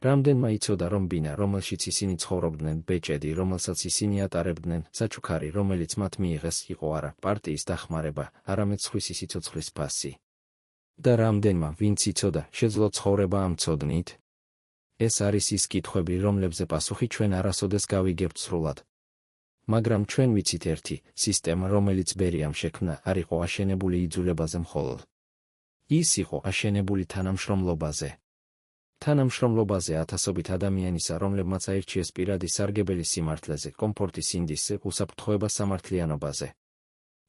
რამდენმა იცოდა, რომ ბინა, რომელშიც ისინი ცხოვრობდნენ, ბეჭედი, რომელსაც ისინი ატარებდნენ, საჩუქარი, რომელიც მათ მიიღეს, იყო არა პარტიის დახმარება, არამედ სხვისი სიცოცხლის ფასი? და რამდენმა, ვინც იცოდა, შეძლო ცხოვრება ამ ცოდნით? ეს არის ის კითხვები, რომლებზე პასუხი ჩვენ არასოდეს გავიგებთ სრულად. მაგრამ ჩვენ ვიცით ერთი, სისტემა, რომელიც ბერიამ შექმნა, არ იყო აშენებული იძულებაზე მხოლოდ. ის იყო აშენებული თანამშრომლობაზე. თანამშრომლობაზე ათასობით ადამიანისა, რომლებმაც აირჩიეს პირადი სარგებელი სიმართლეზე, კომფორტის ინდისზე, უსაფრთხოება სამართლიანობაზე.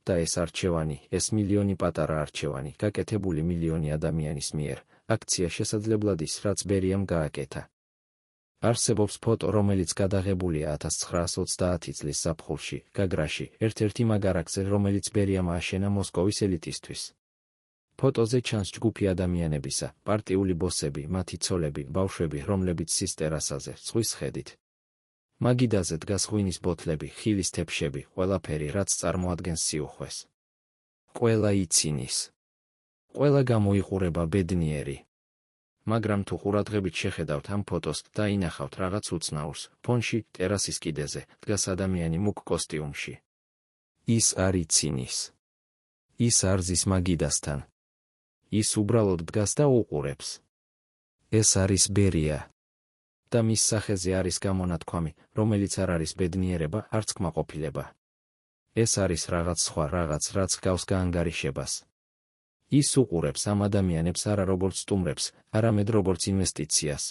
და ეს არჩევანი, ეს მილიონი პატარა არჩევანი, გაკეთებული მილიონი ადამიანის მიერ, აქცია შესაძლებლად ის, რაც ბერიამ გააკეთა. არსებობს ფოტო, რომელიც გადაღებულია 1930 წლის ზაფხულში, გაგრაში, ერთ-ერთი მაგარაკზე, რომელიც ბერიამ ააშენა მოსკოვის ელიტისთვის. ფოტოზე ჩანს ჯგუფი ადამიანებისა, პარტიული ბოსები, მათი ცოლები, ბავშვები, რომლებიც სისტერასაზე, ზღვის ხედით. მაგიდაზე დგას ღვინის ბოთლები, ხილის თეფშები, ყველაფერი, რაც წარმოადგენს სიუხვეს. ყველა იცინის. ყველა გამოიყურება ბედნიერი. მაგრამ თუ ყურადღებით შეხედავთ ამ ფოტოს და ინახავთ რაღაც უცნაურს, ფონში, ტერასის კიდეზე, დგას ადამიანი მუქ კოსტიუმში. ის არ იცინის. ის არ ზის მაგიდასთან. ის უბრალოდ დგას და უყურებს. ეს არის ბერია. და მის სახეზე არის გამონათქვამი, რომელიც არ არის ბედნიერება, არც კმაყოფილება. ეს არის რაღაც სხვა რაღაც, რაც გავს გაანგარიშებას. ის უყურებს ამ ადამიანებს არა როგორც სტუმრებს, არამედ როგორც ინვესტიციას.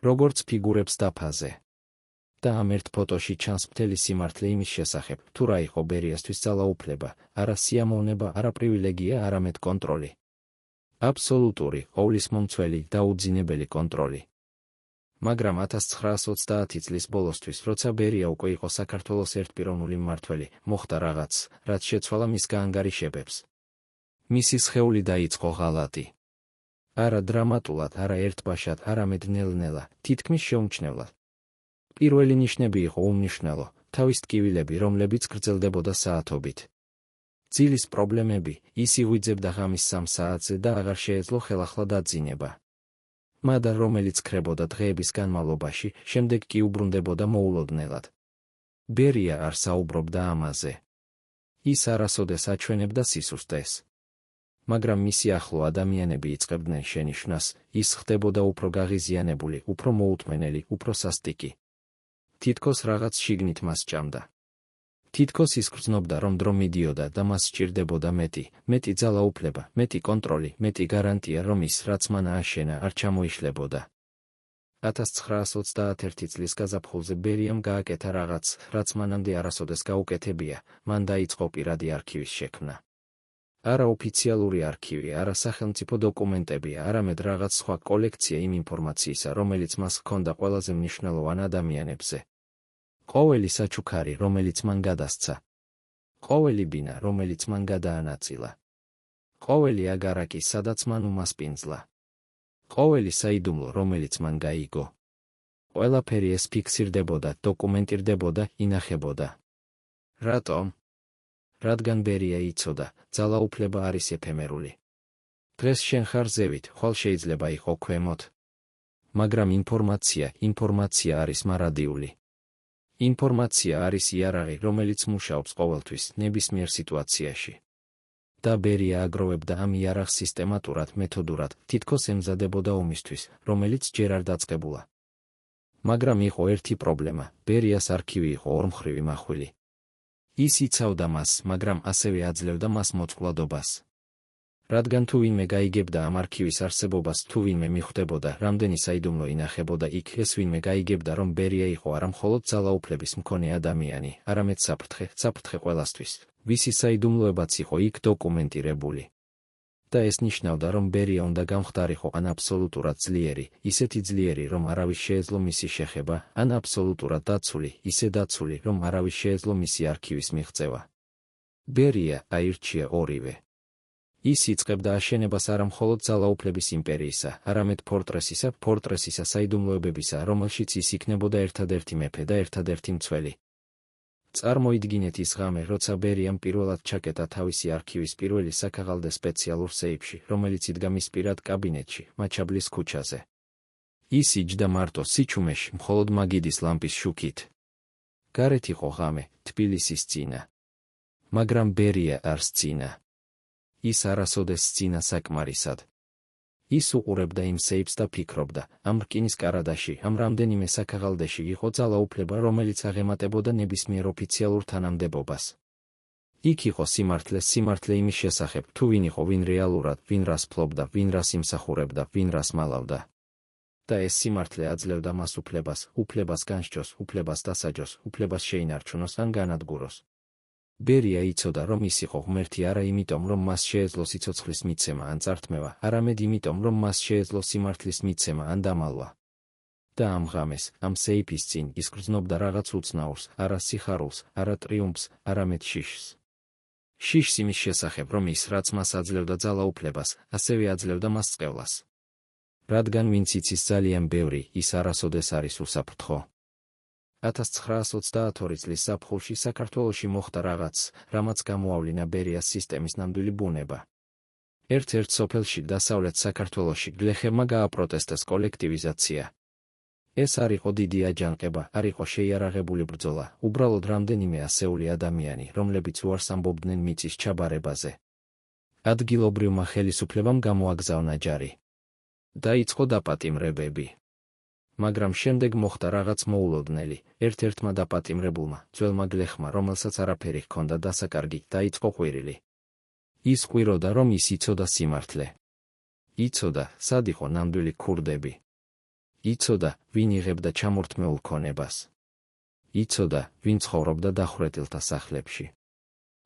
როგორც ფიგურებს დაფაზე. და ამ ერთ ფოტოში ჩანს მთელი სიმართლე იმის შესახებ, თუ რა იყო ბერიასთვის ძალაუფლება, არა სიამოვნება, არა პრივილეგია, არამედ კონტროლი. აბსოლუტური, ყოვლისმომცველი, დაუძინებელი კონტროლი. მაგრამ 1930 წლის ბოლოსთვის, როცა ბერია უკვე იყო საქართველოს ერთპიროვნული მმართველი, მოხდა რაღაც, რაც შეცვალა მის გაანგარიშებებს. მისი სხეული დაიწყო ღალატი. არა დრამატულად, არა ერთბაშად, არამედ ნელ-ნელა, თითქმის შეუმჩნევლად. პირველი ნიშნები იყო უმნიშვნელო, თავის ტკივილები, რომლებიც გრძელდებოდა საათობით. ძილის პრობლემები, ის იღვიძებდა ღამის 3 საათზე და აღარ შეეძლო ხელახლა დაძინება. მადარ, რომელიც ქრებოდა დღეების განმავლობაში, შემდეგ კი უბრუნდებოდა მოულოდნელად. ბერია არ საუბრობდა ამაზე. ის არასოდეს აჩვენებდა სისუსტეს. მაგრამ მისი ახლო ადამიანები იწყებდნენ შენიშვნას, ის ხდებოდა უფრო გაღიზიანებული, უფრო მოუთმენელი, უფრო სასტიკი. თითქოს რაღაც შიგნით მას ჭამდა. თითქოს ის გრძნობდა, რომ დრო მიდიოდა და მას სჭირდებოდა მეტი ძალაუფლება, მეტი კონტროლი, მეტი გარანტია, რომ ის, რაც მან ააშენა, არ ჩამოიშლებოდა. 1931 წლის გაზაფხულზე ბერიამ გააკეთა რაღაც, რაც მანამდე არასოდეს გაუკეთებია, მან დაიწყო პირადი არქივის შექმნა. არა ოფიციალური არქივი, არა სახელმწიფო დოკუმენტებია, არამედ რაღაც სხვა კოლექცია იმ ინფორმაციისა, რომელიც მას ჰქონდა ყველაზე მნიშვნელოვან ადამიანებზე. ყოველი საჩუქარი, რომელიც მან გადასცა. ყოველი ბინა, რომელიც მან გადაანაწილა. ყოველი აგარაკი, სადაც მან უმასპინძლა. ყოველი საიდუმლო, რომელიც მან გაიგო. ყველაფერი ეს ფიქსირდებოდა, დოკუმენტირდებოდა, ინახებოდა. რატომ? რადგან ბერია იცოდა, ძალაუფლება არის ეფემერული. დღეს შენ ხარ ზევით, ხვალ შეიძლება იყო ქვემოთ. მაგრამ ინფორმაცია არის მარადიული. ინფორმაცია არის იარაღი, რომელიც მუშაობს ყოველთვის, ნებისმიერ სიტუაციაში. და ბერია აგროვებდა ამ იარაღს სისტემატურად, მეთოდურად, თითქოს ემზადებოდა ომისთვის, რომელიც ჯერ არ დაწყებულა. მაგრამ იყო ერთი პრობლემა, ბერიას არქივი იყო ორმხრივი მახვილი. ის იცავდა მას, მაგრამ ასევე აძლევდა მას მოწყვლადობას. რადგან თუ ვინმე გაიგებდა ამ არქივის არსებობას, თუ ვინმე მიხვდებოდა, რამდენი საიდუმლო ინახებოდა იქ, ეს ვინმე გაიგებდა, რომ ბერია იყო არა მხოლოდ ძალაუფლების მქონე ადამიანი, არამედ საფრთხე ყველასთვის, ვისი საიდუმლოებაც იყო იქ დოკუმენტირებული. და ეს ნიშნავდა, რომ ბერია უნდა გამხდარიყო ან აბსოლუტურად ძლიერი, ისეთი ძლიერი, რომ არავის შეეძლო მისი შეხება, ან აბსოლუტურად დაცული, ისე დაცული, რომ არავის შეეძლო მისი არქივის მიღწევა. ბერია აირჩია ორივე. ის იწყებდა აშენებას არა მხოლოდ ძალაუფლების იმპერიისა, არამედ ფორტრესისა საიდუმლოებებისა, რომელშიც ის იქნებოდა ერთადერთი მეფე და ერთადერთი მცველი. წარმოიდგინეთ ის ღამე, როცა ბერიამ პირველად ჩაკეტა თავისი არქივის პირველი საქაღალდე სპეციალურ სეიფში, რომელიც იდგა მის პირად კაბინეტში, მაჩაბლის ქუჩაზე. ის იჯდა მარტო სიჩუმეში, მხოლოდ მაგიდის ლამპის შუქით. გარეთ იყო ღამე, თბილისის წინა. მაგრამ ბერია არ სძინა. ის არასოდეს სძინა საკმარისად. ის უყურებდა იმ სეიფს და ფიქრობდა, ამ რკინის კარადაში, ამ რამდენიმე საქაღალდეში იყო ძალაუფლება, რომელიც აღემატებოდა ნებისმიერ ოფიციალურ თანამდებობას. იქ იყო სიმართლე იმის შესახებ, თუ ვინ იყო, ვინ რეალურად, ვინ რას ფლობდა, ვინ რას იმსახურებდა, ვინ რას მალავდა. და ეს სიმართლე აძლევდა მას უფლებას განსჯოს, უფლებას დასაჯოს, უფლებას შეინარჩუნოს ან განადგუროს. ბერია იცოდა, რომ ის იყო ღმერთი არა იმიტომ, რომ მას შეეძლო სიცოცხლის მიცემა ან წართმევა, არამედ იმიტომ, რომ მას შეეძლო სიმართლის მიცემა ან დამალვა. და ამ ღამეს, ამ სეიფის წინ ის გრძნობდა რაღაც უცნაურს, არა სიხარულს, არა ტრიუმფს, არამედ შიშს. შიშს იმის შესახებ, რომ ის, რაც მას აძლევდა ძალაუფლებას, ასევე აძლევდა მას წყევლას. რადგან ვინც იცის ძალიან ბევრი, ის არასოდეს არის უსაფრთხო. 1922 წლის ზაფხულში საქართველოში მოხდა რაღაც, რამაც გამოავლინა ბერიას სისტემის ნამდვილი ბუნება. ერთ-ერთ სოფელში დასავლეთ საქართველოში გლეხებმა გააპროტესტეს კოლექტივიზაცია. ეს არ იყო დიდი აჯანყება, არ იყო შეიარაღებული ბრძოლა, უბრალოდ რამდენიმე ასეული ადამიანი, რომლებიც უარს ამბობდნენ მიწის ჩაბარებაზე. ადგილობრივმა ხელისუფლებამ გამოაგზავნა ჯარი. დაიწყო დაპატიმრებები. მაგრამ შემდეგ მოხდა რაღაც მოულოდნელი, ერთ-ერთმა დაპატიმრებულმა, ძველმა გლეხმა, რომელსაც არაფერი ჰქონდა დასაკარგი, დაიწყო ყვირილი. ის ყვიროდა, რომ ის იცოდა სიმართლე. იცოდა, სად იყო ნამდვილი ქურდები. იცოდა, ვინ იღებდა ჩამორთმეულ ქონებას. იცოდა, ვინ ცხოვრობდა დახვრეტილთა სახლებში.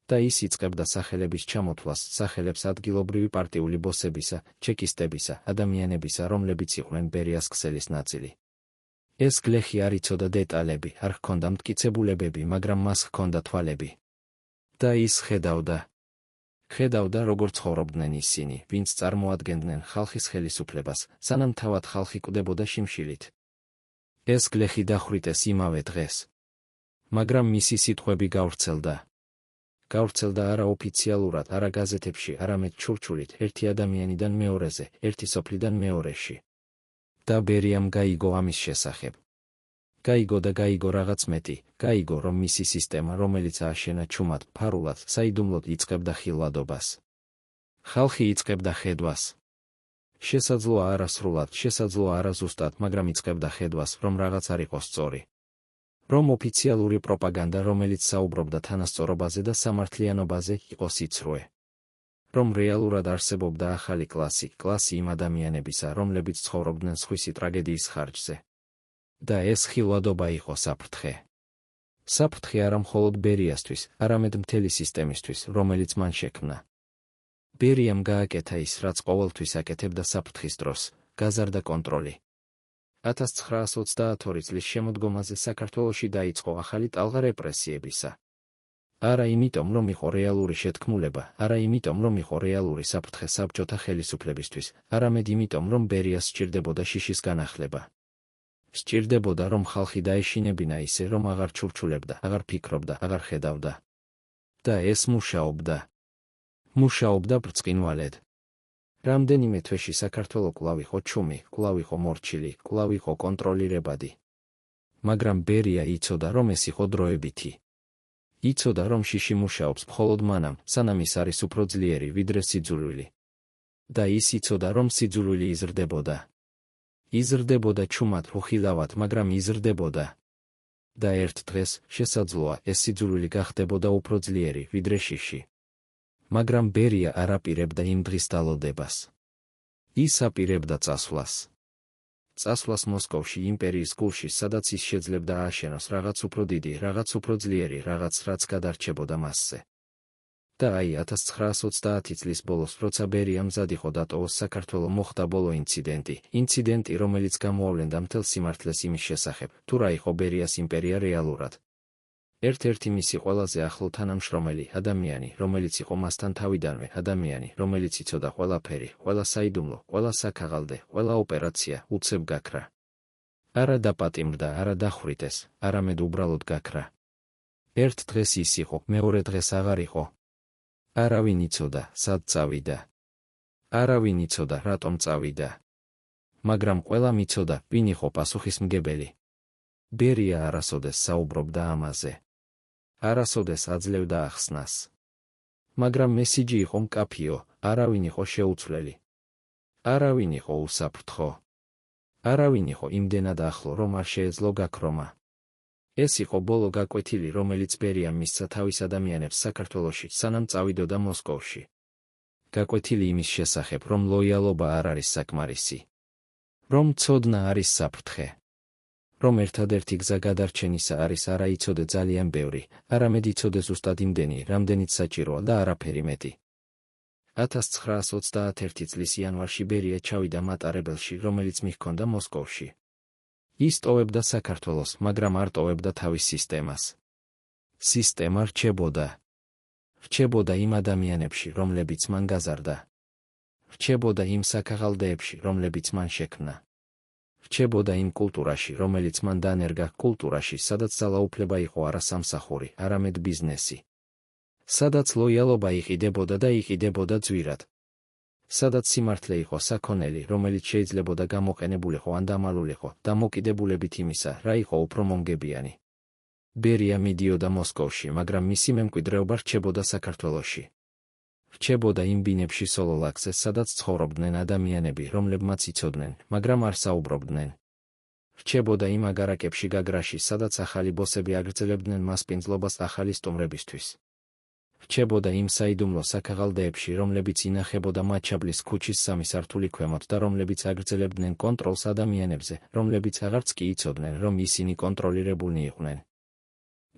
და ის იწყებდა სახელების ჩამოთვლას, სახელებს ადგილობრივი პარტიული ბოსებისა, ჩეკისტებისა, ადამიანებისა, რომლებიც იყვნენ ბერიას ქსელის ნაწილი. ეს გლეხი არ იცოდა დეტალები, არ ჰქონდა მტკიცებულებები, მაგრამ მას ჰქონდა თვალები. და ის ხედავდა, როგორ ცხოვრობდნენ ისინი, ვინც წარმოადგენდნენ ხალხის ხელისუფლებას, სანამ თავად ხალხი კვდებოდა შიმშილით. ეს გლეხი დახვრიტეს იმავე დღეს. მაგრამ მისი სიტყვები გავრცელდა. გავრცელდა არა ოფიციალურად, არა გაზეთებში, არამედ ჩურჩულით, ერთი ადამიანიდან მეორეზე, ერთი სოფლიდან მეორეში. და ბერიამ გაიგო ამის შესახებ. გაიგო რაღაც მეტი, გაიგო, რომ მისი სისტემა, რომელიც ააშენა ჩუმად, ფარულად, საიდუმლოდ იწყებდა ხილვადობას. ხალხი იწყებდა ხედვას. შესაძლოა არასრულად, შესაძლოა არაზუსტად, მაგრამ იწყებდა ხედვას, რომ რაღაც არ იყო სწორი. რომ ოფიციალური პროპაგანდა, რომელიც საუბრობდა თანასწორობაზე და სამართლიანობაზე, იყო სიცრუე. რომ რეალურად არსებობდა ახალი კლასი იმ ადამიანებისა, რომლებიც ცხოვრობდნენ სხვისი ტრაგედიის ხარჯზე. და ეს ხილვადობა იყო საფრთხე. საფრთხე არა მხოლოდ ბერიასთვის, არამედ მთელი სისტემისთვის, რომელიც მან შექმნა. ბერიამ გააკეთა ის, რაც ყოველთვის აკეთებდა საფრთხის დროს, გაზარდა კონტროლი. 1922 წლის შემოდგომაზე საქართველოში დაიწყო ახალი ტალღა რეპრესიებისა. არა იმიტომ, რომ იყო რეალური შეთქმულება, არა იმიტომ, რომ იყო რეალური საფრთხე საბჭოთა ხელისუფლებისთვის, არამედ იმიტომ, რომ ბერიას სჭირდებოდა შიშის განახლება. სჭირდებოდა, რომ ხალხი დაეშინებინა ისე, რომ აღარ ჩურჩულებდა, აღარ ფიქრობდა, აღარ ხედავდა. და ეს მუშაობდა ბრწყინვალედ. რამდენიმე თვეში საქართველო კვლავ იყო ჩუმი, კვლავ იყო მორჩილი, კვლავ იყო კონტროლირებადი. მაგრამ ბერია იცოდა, რომ ეს იყო დროებითი. იცოდა, რომ შიში მუშაობს მხოლოდ მანამ, სანამ ის არის უფრო ძლიერი, ვიდრე სიძულვილი. და ის იცოდა, რომ სიძულვილი იზრდებოდა. იზრდებოდა ჩუმად, უხილავად, მაგრამ იზრდებოდა. და ერთ დღეს, შესაძლოა, ეს სიძულვილი გახდებოდა უფრო ძლიერი, ვიდრე შიში. მაგრამ ბერია არ აპირებდა იმ დღის დალოდებას. ის აპირებდა წასვლას. წასვლას მოსკოვში იმპერიის გულში, სადაც ის შეძლებდა ააშენოს რაღაც უფრო დიდი, რაღაც უფრო ძლიერი, რაღაც რაც გადარჩებოდა მასზე. და აი 1930 წლის ბოლოს, როცა ბერია მზად იყო დატოვოს საქართველო, მოხდა ბოლო ინციდენტი, რომელიც გამოავლენდა მთელ სიმართლეს იმის შესახებ, თუ რა იყო ბერიას იმპერია რეალურად. ერთ-ერთი მისი ყველაზე ახლო თანამშრომელი ადამიანი, რომელიც იყო მასთან თავიდანვე, ადამიანი, რომელიც იცოდა ყველაფერი, ყველა საიდუმლო, ყველა საქაღალდე, ყველა ოპერაცია, უცებ გაქრა. არა დაპატიმრდა, არა დახვრიტეს, არამედ უბრალოდ გაქრა. ერთ დღეს ის იყო, მეორე დღეს აღარ იყო. არავინ იცოდა, სად წავიდა. არავინ იცოდა, რატომ წავიდა. მაგრამ ყველამ იცოდა, ვინ იყო პასუხისმგებელი. ბერია არასოდეს საუბრობდა ამაზე. არასოდეს აძლევდა ახსნას. მაგრამ მესიჯი იყო მკაფიო, არავინ იყო შეუცვლელი. არავინ იყო უსაფრთხო. არავინ იყო იმდენად ახლო, რომ არ შეეძლო გაქრომა. ეს იყო ბოლო გაკვეთილი, რომელიც ბერიამ მისცა თავის ადამიანებს საქართველოში, სანამ წავიდოდა მოსკოვში. გაკვეთილი იმის შესახებ, რომ ლოიალობა არ არის საკმარისი. რომ ცოდნა არის საფრთხე. რომ ერთადერთი გზა გადარჩენისა არის არა იცოდე ძალიან ბევრი, არამედ იცოდე ზუსტად იმდენი, რამდენიც საჭიროა და არაფერი მეტი. 1931 წლის იანვარში ბერია ჩავიდა მატარებელში, რომელიც მიჰქონდა მოსკოვში. ის ტოვებდა საქართველოს, მაგრამ არ ტოვებდა თავის სისტემას. სისტემა რჩებოდა იმ ადამიანებში, რომლებიც მან გაზარდა. რჩებოდა იმ საქაღალდეებში, რომლებიც მან შექმნა. რჩებოდა იმ კულტურაში, რომელიც მან დაანერგა, კულტურაში, სადაც ძალაუფლება იყო არა სამსახური, არამედ ბიზნესი. სადაც ლოიალობა იყიდებოდა და იყიდებოდა ძვირად. სადაც სიმართლე იყო საქონელი, რომელიც შეიძლებოდა გამოყენებულიყო ან დამალულიყო, დამოკიდებულებით იმისა, რა იყო უფრო მომგებიანი. ბერია მიდიოდა მოსკოვში, მაგრამ მისი მემკვიდრეობა რჩებოდა საქართველოში. რჩებოდა იმ ბინებში სოლოლაკზე, სადაც ცხოვრობდნენ ადამიანები, რომლებმაც იცოდნენ, მაგრამ არ საუბრობდნენ. რჩებოდა იმ აგარაკებში გაგრაში, სადაც ახალი ბოსები აგრძელებდნენ მასპინძლობას ახალი სტუმრებისთვის. რჩებოდა იმ საიდუმლო საქაღალდეებში, რომლებიც ინახებოდა მაჩაბლის ქუჩის 3 სართული ქვემოთ და რომლებიც აგრძელებდნენ კონტროლს ადამიანებზე, რომლებიც აღარც კი იცოდნენ, რომ ისინი კონტროლირებულნი იყვნენ.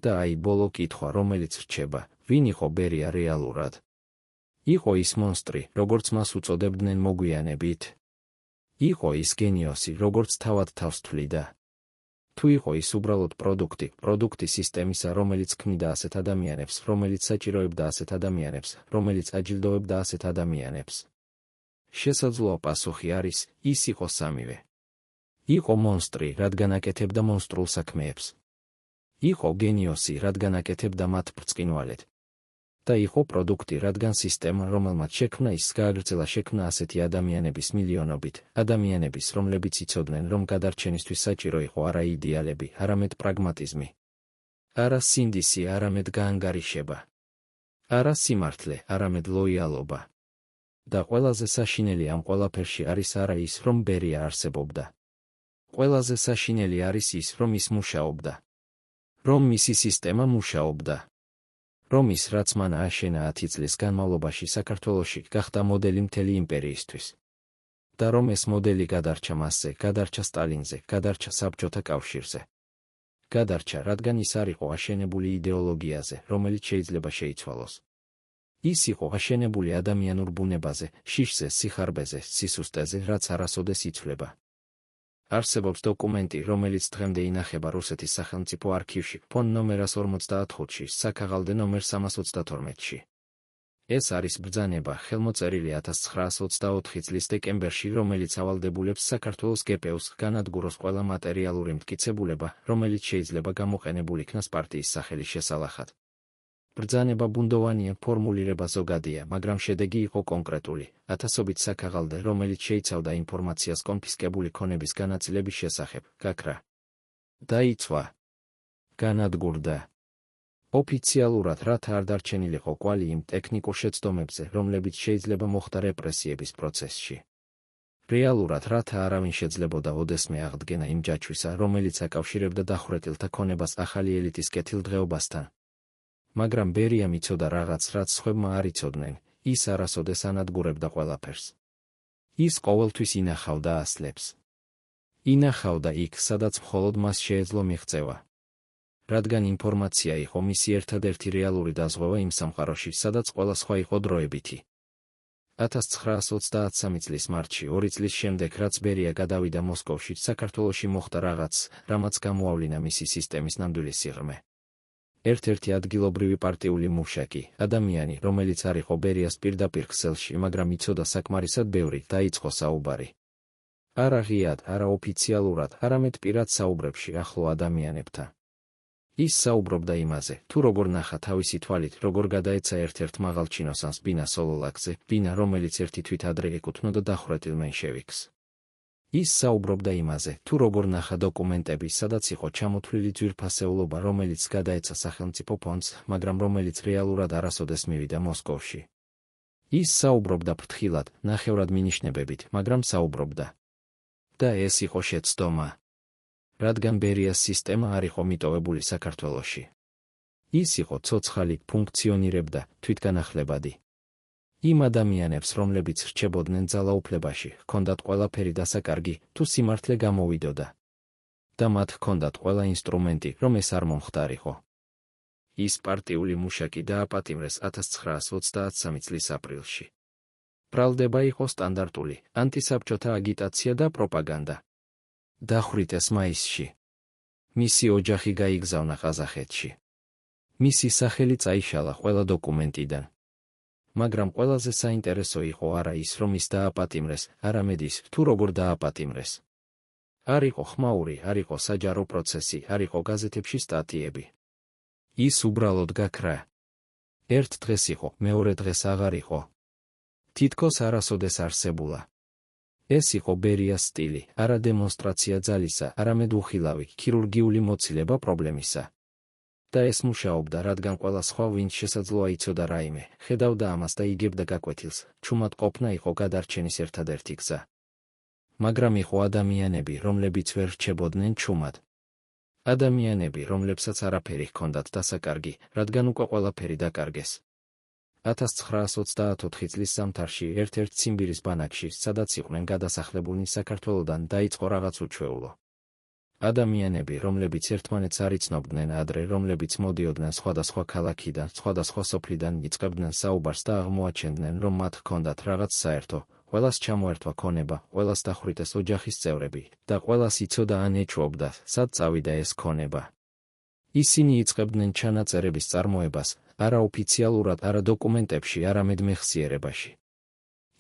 და აი ბოლო კითხვა, რომელიც რჩება, ვინ იყო ბერია რეალურად? იყო ის მონსტრი, როგორც მას უწოდებდნენ მოგვიანებით? იყო ის გენიოსი, როგორც თავად თავს თვლიდა? თუ იყო ის უბრალოდ პროდუქტი სისტემისა, რომელიც ქმნიდა ასეთ ადამიანებს, რომელიც საჭიროებდა ასეთ ადამიანებს, რომელიც აჯილდოებდა ასეთ ადამიანებს? შესაძლოა პასუხი არის, ის იყო სამივე. იყო მონსტრი, რადგან აკეთებდა მონსტრულ საქმეებს. იყო გენიოსი, რადგან აკეთებდა მათ ბრწყინვალედ. და იყო პროდუქტი, რადგან სისტემა, რომელმაც შექმნა ის, გააგრძელა შექმნა ასეთი ადამიანების მილიონობით, ადამიანების, რომლებიც იცოდნენ, რომ გადარჩენისთვის საჭირო იყო არა იდეალები, არამედ პრაგმატიზმი. არა სინდისი, არამედ გაანგარიშება. არა სიმართლე, არამედ ლოიალობა. და ყველაზე საშინელი ამ ყველაფერში არის არა ის, რომ ბერია არსებობდა. ყველაზე საშინელი არის ის, რომ ის მუშაობდა. რომ მისი სისტემა მუშაობდა. რომ ის, რაც მან ააშენა 10 წლის განმავლობაში საქართველოში, გახდა მოდელი მთელი იმპერიისთვის. და რომ ეს მოდელი გადარჩა მასზე, გადარჩა სტალინზე, გადარჩა საბჭოთა კავშირზე. გადარჩა, რადგან ის არ იყო აშენებული იდეოლოგიაზე, რომელიც შეიძლება შეიცვალოს. ის იყო აშენებული ადამიანურ ბუნებაზე, შიშზე, სიხარბეზე, სისუსტეზე, რაც არასოდეს იცვლება. არსებობს დოკუმენტი, რომელიც დღემდე ინახება რუსეთის სახელმწიფო არქივში, ფონ ნომერას 54-ში, საქაღალდე ნომერ 332-ში. ეს არის ბრძანება, ხელმოწერილი 1924 წლის დეკემბერში, რომელიც ავალდებულებს საქართველოს გპ-ს განადგუროს ყველა მატერიალური მტკიცებულება, რომელიც შეიძლება გამოყენებულ იქნას პარტიის სახელის შესალახად. ბრძანება ბუნდოვანია, ფორმულირება ზოგადია, მაგრამ შედეგი იყო კონკრეტული, ათასობით საქაღალდე, რომელიც შეიცავდა ინფორმაციას კონფისკებული ქონების განაწილების შესახებ, გაქრა. დაიცვა. განადგურდა. ოფიციალურად რათა არ დარჩენილიყო კვალი იმ ტექნიკურ შეცდომებზე, რომლებიც შეიძლება მოხდა რეპრესიების პროცესში. რეალურად რათა არავინ შეძლებოდა ოდესმე აღდგენა იმ ჯაჭვისა, რომელიც აკავშირებდა დახვრეტილთა ქონებას ახალი ელიტის კეთილდღეობასთან. მაგრამ ბერიამ იცოდა რაღაც, რაც სხვებმა არ იცოდნენ, ის არასოდეს ანადგურებდა ყველაფერს. ის ყოველთვის ინახავდა ასლებს. ინახავდა იქ, სადაც მხოლოდ მას შეეძლო მიღწევა. რადგან ინფორმაცია იყო მისი ერთადერთი რეალური დაზღვევა იმ სამყაროში, სადაც ყველა სხვა იყო დროებითი. 1933 წლის მარტში, 2 წლის შემდეგ, რაც ბერია გადავიდა მოსკოვში, საქართველოში მოხდა რაღაც, რამაც გამოავლინა მისი სისტემის ნამდვილი სიღრმე. ერთ-ერთი ადგილობრივი პარტიული მუშაკი, ადამიანი, რომელიც არ იყო ბერიას პირდაპირ ქსელში, მაგრამ იცოდა საკმარისად ბევრი, დაიწყო საუბარი. არა ღიად, არა ოფიციალურად, არამედ პირად საუბრებში ახლო ადამიანებთან. ის საუბრობდა იმაზე, თუ როგორ ნახა თავისი თვალით, როგორ გადაეცა ერთ-ერთ მაღალჩინოსანს ბინა სოლოლაკზე, ბინა, რომელიც ერთი თვით ადრე ეკუთვნოდა დახვრეტილ მენშევიკს. ის საუბრობდა იმაზე, თუ როგორ ნახა დოკუმენტები, სადაც იყო ჩამოთვლილი ძვირფასეულობა, რომელიც გადაეცა სახელმწიფო ფონდს, მაგრამ რომელიც რეალურად არასოდეს მივიდა მოსკოვში. ის საუბრობდა ფრთხილად, ნახევრად მინიშნებებით, მაგრამ საუბრობდა. და ეს იყო შეცდომა. რადგან ბერიას სისტემა არ იყო მიტოვებული საქართველოში. ის იყო ცოცხალი, ფუნქციონირებდა, თვითგანახლებადი. იმ ადამიანებს, რომლებიც რჩებოდნენ ძალაუფლებაში, ჰქონდათ ყველაფერი დასაკარგი, თუ სიმართლე გამოვიდოდა. და მათ ჰქონდათ ყველა ინსტრუმენტი, რომ ეს არ მომხდარიყო. ის პარტიული მუშაკი დააპატიმრეს 1933 წლის აპრილში. ბრალდება იყო სტანდარტული, ანტისაბჭოთა აგიტაცია და პროპაგანდა. დახვრიტეს მაისში. მისი ოჯახი გაიგზავნა ყაზახეთში. მისი სახელი წაიშალა ყველა დოკუმენტიდან. მაგრამ ყველაზე საინტერესო იყო არა ის, რომ ის დააპატიმრეს, არამედ ის, თუ როგორ დააპატიმრეს. არ იყო ხმაური, არ იყო საჯარო პროცესი, არ იყო გაზეთებში სტატიები. ის უბრალოდ გაქრა. ერთ დღეს იყო, მეორე დღეს აღარ იყო. თითქოს არასოდეს არსებულა. ეს იყო ბერიას სტილი, არა დემონსტრაცია ძალისა, არამედ უხილავი, ქირურგიული მოცილება პრობლემისა. და ეს მუშაობდა, რადგან ყველა სხვა, ვინც შესაძლოა იცოდა რაიმე, ხედავდა ამას და იგებდა გაკვეთილს, ჩუმად ყოფნა იყო გადარჩენის ერთადერთი გზა. მაგრამ იყო ადამიანები, რომლებიც ვერ რჩებოდნენ ჩუმად. ადამიანები, რომლებსაც არაფერი ჰქონდათ დასაკარგი, რადგან უკვე ყველაფერი დაკარგეს. 1934 წლის ზამთარში ერთ-ერთ ციმბირის ბანაკში, სადაც იყვნენ გადასახლებულნი საქართველოდან, დაიწყო რაღაც უჩვეულო. ადამიანები, რომლებიც ერთმანეთს არ იცნობდნენ ადრე, რომლებიც მოდიოდნენ სხვადასხვა ქალაქიდან, სხვადასხვა სოფლიდან, იწყებდნენ საუბარს და აღმოაჩენდნენ, რომ მათ ჰქონდათ რაღაც საერთო, ყველას ჩამოერთვა ქონება, ყველას დახვრიტეს ოჯახის წევრები და ყველას იცოდა ან ეჩვეობდა, სად წავიდა ეს ქონება. ისინი იწყებდნენ ჩანაწერების წარმოებას, არა ოფიციალურად, არა დოკუმენტებში, არამედ მეხსიერებაში.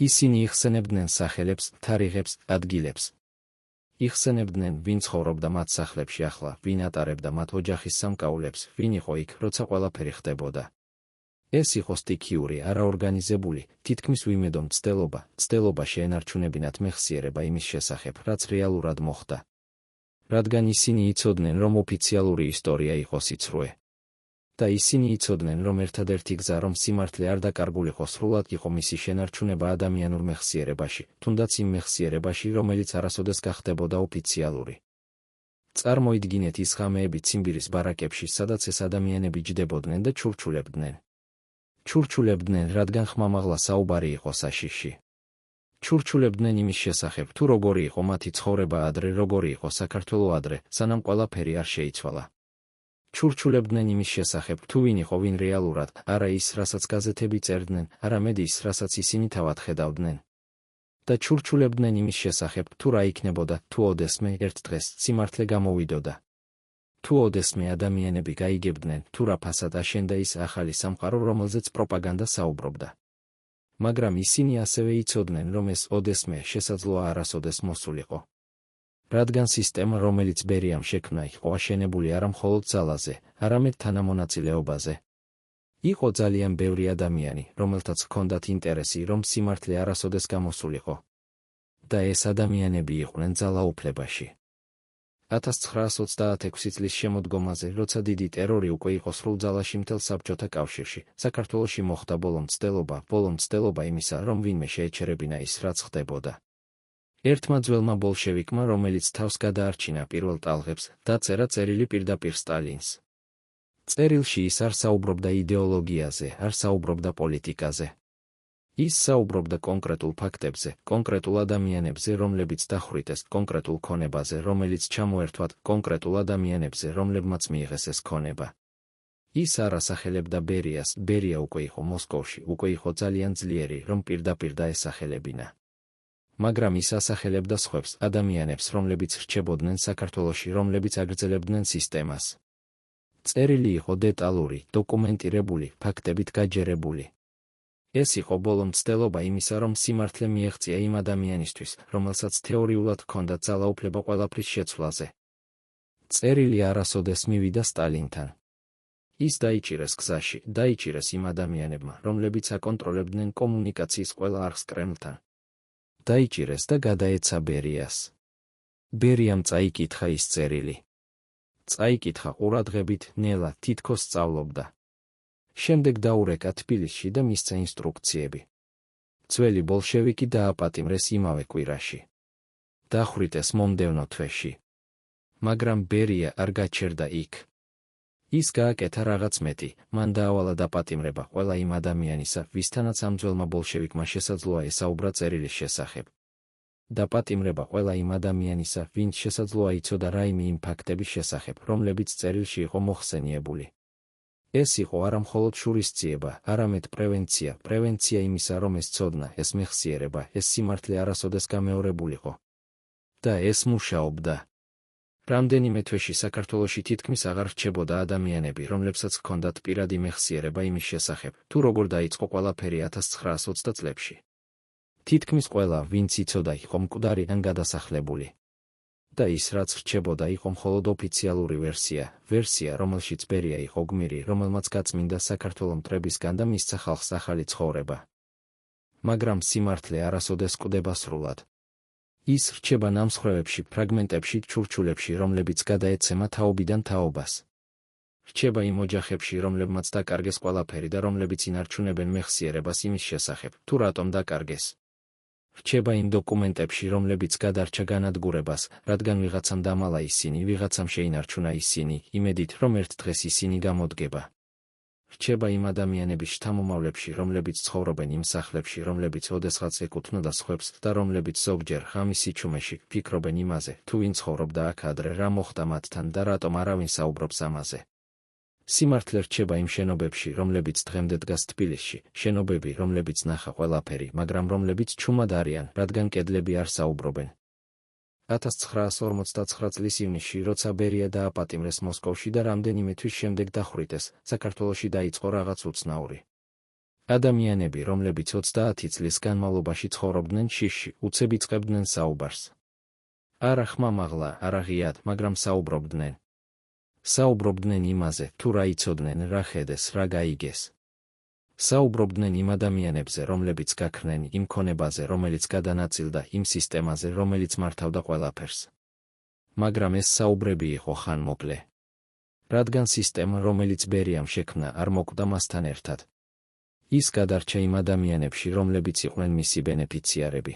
ისინი იხსენებდნენ სახელებს, თარიღებს, ადგილებს. იხსენებდნენ, ვინ ცხოვრობდა მათ სახლებში ახლა, ვინ ატარებდა მათ ოჯახის სამკაულებს, ვინ იყო იქ, როცა ყველაფერი ხდებოდა. ეს იყო სტიქიური, არაორგანიზებული, თითქმის ვიმედო მცდელობა შეენარჩუნებინათ მეხსიერება იმის შესახებ, რაც რეალურად მოხდა. რადგან ისინი იცოდნენ, რომ ოფიციალური ისტორია იყო სიცრუე. და ისინი იცოდნენ, რომ ერთადერთი გზა, რომ სიმართლე არ დაკარგულიყო, სრულად იყო მისი შენარჩუნება ადამიანურ მეხსიერებაში, თუნდაც იმ მეხსიერებაში, რომელიც არასოდეს გახდებოდა ოფიციალური. წარმოიდგინეთ ის ღამეები ციმბირის ბარაკებში, სადაც ეს ადამიანები ჯდებოდნენ და ჩურჩულებდნენ. ჩურჩულებდნენ, რადგან ხმამაღლა საუბარი იყო საშიში. ჩურჩულებდნენ იმის შესახებ, თუ როგორი იყო მათი ცხოვრება ადრე, როგორი იყო საქართველო ადრე, სანამ ყველაფერი არ შეიცვალა. ჩურჩულებდნენ იმის შესახებ, თუ ვინ იყო ვინ რეალურად, არა ის, რასაც გაზეთები წერდნენ, არამედ ის, რასაც ისინი თავად ხედავდნენ. და ჩურჩულებდნენ იმის შესახებ, თუ რა იქნებოდა, თუ ოდესმე ერთ დღეს სიმართლე გამოვიდოდა. თუ ოდესმე ადამიანები გაიგებდნენ, თუ რა ფასად აშენდა ის ახალი სამყარო, რომელზეც პროპაგანდა საუბრობდა. მაგრამ ისინი ასევე იცოდნენ, რომ ეს ოდესმე შესაძლოა არასოდეს მოსულიყო. რადგან სისტემა, რომელიც ბერიამ შექმნა, იყო აშენებული არა მხოლოდ ძალაზე, არამედ თანამონაწილეობაზე. იყო ძალიან ბევრი ადამიანი, რომელთაც ჰქონდათ ინტერესი, რომ სიმართლე არასოდეს გამოსულიყო. და ეს ადამიანები იყვნენ ძალაუფლებაში. 1936 წლის შემოდგომაზე, როცა დიდი ტერორი უკვე იყო სრულ ძალაში მთელ საბჭოთა კავშირში, საქართველოში მოხდა ბოლო მცდელობა იმისა, რომ ვინმე შეეჩერებინა ის, რაც ხდებოდა. ერთმა ძველმა ბოლშევიკმა, რომელიც თავს გადაარჩინა პირველ ტალღებს, დაწერა წერილი პირდაპირ სტალინს. წერილში ის არ საუბრობდა იდეოლოგიაზე, არ საუბრობდა პოლიტიკაზე. ის საუბრობდა კონკრეტულ ფაქტებზე, კონკრეტულ ადამიანებზე, რომლებიც დახვრიტეს, კონკრეტულ ქონებაზე, რომელიც ჩამოერთვათ, კონკრეტულ ადამიანებზე, რომლებმაც მიიღეს ეს ქონება. ის არ ასახელებდა ბერიას, ბერია უკვე იყო მოსკოვში, უკვე იყო ძალიან ძლიერი, რომ პირდაპირ დაესახელებინა. მაგრამ ის ასახელებდა სხვებს, ადამიანებს, რომლებიც რჩებოდნენ საქართველოში, რომლებიც აგრძელებდნენ სისტემას. წერილი იყო დეტალური, დოკუმენტირებული, ფაქტებით გაჯერებული. ეს იყო ბოლო მცდელობა იმისა, რომ სიმართლე მიეღწია იმ ადამიანისთვის, რომელსაც თეორიულად ჰქონდა ძალაუფლება ყველაფრის შეცვლაზე. წერილი არასოდეს მივიდა სტალინთან. ის დაიჭირეს გზაში, დაიჭირეს იმ ადამიანებმა, რომლებიც აკონტროლებდნენ კომუნიკაციის ყველა არხს კრემლთან. დაიჭირეს და გადაეცა ბერიას. ბერიამ წაიკითხა ის წერილი. წაიკითხა ყურადღებით, ნელა, თითქოს სწავლობდა. შემდეგ დაურეკა თბილისში და მისცა ინსტრუქციები. ძველი ბოლშევიკი დააპატიმრეს იმავე კვირაში. დახვრიტეს მომდევნო თვეში. მაგრამ ბერია არ გაჩერდა იქ. ის გააკეთა რაღაც მეტი, მან დაავალა დაპატიმრება ყველა იმ ადამიანისა, ვისთანაც ამ ძველმა ბოლშევიკმა შესაძლოა ესაუბრა წერილის შესახებ. დაპატიმრება ყველა იმ ადამიანისა, ვინც შესაძლოა იცოდა რაიმე იმ ფაქტების შესახებ, რომლებიც წერილში იყო მოხსენიებული. ეს იყო არა მხოლოდ შურისძიება, არამედ პრევენცია, პრევენცია იმისა, რომ ეს ცოდნა, ეს მეხსიერება, ეს სიმართლე არასოდეს გამეორებულიყო. და ეს მუშაობდა. რამდენიმე თვეში საქართველოში თითქმის აღარ რჩებოდა ადამიანები, რომლებსაც ჰქონდათ პირადი მეხსიერება იმის შესახებ, თუ როგორ დაიწყო ყველაფერი 1920 წლებში. თითქმის ყველა, ვინც იცოდა, იყო მკვდარი ან გადასახლებული. და ის, რაც რჩებოდა, იყო მხოლოდ ოფიციალური ვერსია, რომელშიც ბერია იყო გმირი, რომელმაც გაწმინდა საქართველოს მტრებისგან და მისცა ხალხს ახალი ცხოვრება. მაგრამ სიმართლე არასოდეს კვდება სრულად. ის რჩება ნამსხვრევებში, ფრაგმენტებში, ჩურჩულებში, რომლებიც გადაეცემა თაობიდან თაობას. რჩება იმ ოჯახებში, რომლებმაც დაკარგეს ყველაფერი და რომლებიც ინარჩუნებენ მეხსიერებას იმის შესახებ, თუ რატომ დაკარგეს. რჩება იმ დოკუმენტებში, რომლებიც გადარჩა განადგურებას, რადგან ვიღაცამ დამალა ისინი, ვიღაცამ შეინარჩუნა ისინი, იმედით, რომ ერთ დღეს ისინი გამოდგება. რჩება იმ ადამიანების შთამომავლებში, რომლებიც ცხოვრობენ იმ სახლებში, რომლებიც ოდესღაც ეკუთვნოდა სხვებს და რომლებიც ზოგჯერ ღამის სიჩუმეში ფიქრობენ იმაზე, თუ ვინ ცხოვრობდა აქ ადრე, რა მოხდა მათთან და რატომ არავინ საუბრობს ამაზე. სიმართლე რჩება იმ შენობებში, რომლებიც დღემდე დგას თბილისში, შენობები, რომლებიც ნახა ყველაფერი, მაგრამ რომლებიც ჩუმად არიან, რადგან კედლები არ საუბრობენ. 1959 წლის ივნისში, როცა ბერია დააპატიმრეს მოსკოვში და რამდენიმე თვის შემდეგ დახვრიტეს, საქართველოში დაიწყო რაღაც უცნაური. ადამიანები, რომლებიც 30 წლის განმავლობაში ცხოვრობდნენ შიშში, უცებ იწყებდნენ საუბარს. არა ხმამაღლა, არა ღიად, მაგრამ საუბრობდნენ. საუბრობდნენ იმაზე, თუ რა იცოდნენ, რა ხედეს, რა გაიგეს. საუბრობდნენ იმ ადამიანებზე, რომლებიც გაქრნენ, იმ ქონებაზე, რომელიც გადანაწილდა, იმ სისტემაზე, რომელიც მართავდა ყველაფერს. მაგრამ ეს საუბრები იყო ხანმოკლე. რადგან სისტემა, რომელიც ბერიამ შექმნა, არ მოკვდა მასთან ერთად. ის გადარჩა იმ ადამიანებში, რომლებიც იყვნენ მისი ბენეფიციარები.